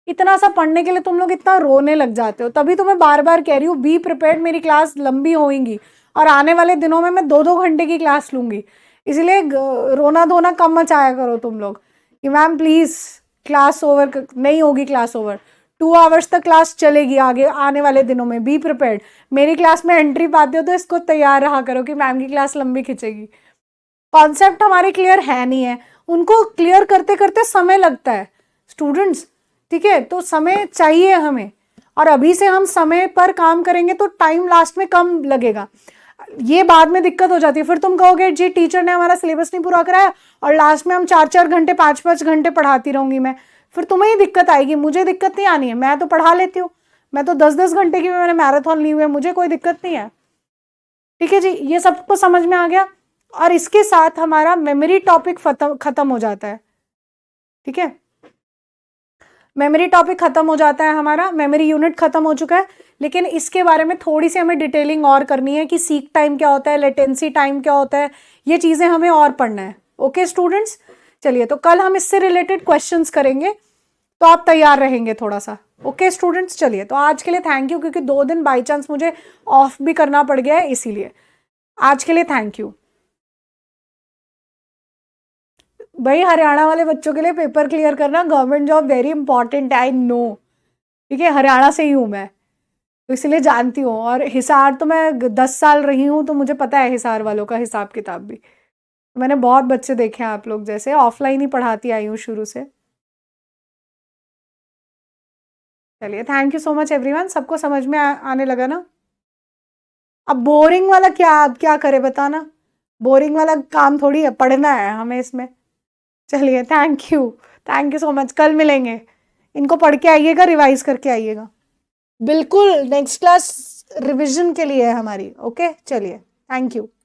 इतना सा पढ़ने के लिए तुम लोग इतना रोने लग जाते हो, तभी तो मैं बार बार कह रही हूँ बी प्रिपेयर्ड, मेरी क्लास लंबी होगी और आने वाले दिनों में मैं 2-2 घंटे की क्लास लूंगी, इसलिए रोना धोना कम मचाया करो तुम लोग कि मैम प्लीज क्लास ओवर नहीं होगी, क्लास ओवर 2 आवर्स तक क्लास चलेगी आगे आने वाले दिनों में। बी प्रिपेयर्ड, मेरी क्लास में एंट्री पाते हो तो इसको तैयार रहा करो कि मैम की क्लास लंबी खिंचेगी। कॉन्सेप्ट हमारे क्लियर है नहीं है, उनको क्लियर करते करते समय लगता है स्टूडेंट्स, ठीक है, तो समय चाहिए हमें, और अभी से हम समय पर काम करेंगे तो टाइम लास्ट में कम लगेगा। ये बाद में दिक्कत हो जाती है, फिर तुम कहोगे जी टीचर ने हमारा सिलेबस नहीं पूरा कराया और लास्ट में हम 4-4 घंटे 5-5 घंटे पढ़ाती रहूंगी मैं, फिर तुम्हें ही दिक्कत आएगी, मुझे दिक्कत नहीं आनी है, मैं तो पढ़ा लेती हूँ, मैं तो 10-10 घंटे की मैंने मैराथन ली हुई है, मुझे कोई दिक्कत नहीं है। ठीक है जी, ये सबको समझ में आ गया, और इसके साथ हमारा मेमोरी टॉपिक खत्म हो जाता है। ठीक है, मेमोरी टॉपिक खत्म हो जाता है हमारा, मेमोरी यूनिट खत्म हो चुका है, लेकिन इसके बारे में थोड़ी सी हमें डिटेलिंग और करनी है कि सीक टाइम क्या होता है, लेटेंसी टाइम क्या होता है, ये चीजें हमें और पढ़ना है। ओके स्टूडेंट्स, चलिए तो कल हम इससे रिलेटेड क्वेश्चंस करेंगे, तो आप तैयार रहेंगे थोड़ा सा। ओके स्टूडेंट्स, चलिए तो आज के लिए थैंक यू, क्योंकि 2 दिन बाई चांस मुझे ऑफ भी करना पड़ गया है, इसीलिए आज के लिए थैंक यू। भाई हरियाणा वाले बच्चों के लिए पेपर क्लियर करना, government job very important, I know, ठीक है, हरियाणा से ही हूँ मैं तो इसलिए जानती हूँ, और हिसार तो मैं 10 साल रही हूँ तो मुझे पता है हिसार वालों का हिसाब किताब भी, मैंने बहुत बच्चे देखे हैं आप लोग जैसे, ऑफलाइन ही पढ़ाती आई हूँ शुरू से। चलिए thank you so much everyone, सबको समझ में आने लगा ना। अब बोरिंग वाला क्या, अब क्या करे बताना, बोरिंग वाला काम थोड़ी है, पढ़ना है हमें इसमें। चलिए, थैंक यू सो मच। कल मिलेंगे। इनको पढ़ के आइएगा, रिवाइज करके आइएगा। बिल्कुल नेक्स्ट क्लास रिवीजन के लिए है हमारी। ओके, चलिए, थैंक यू।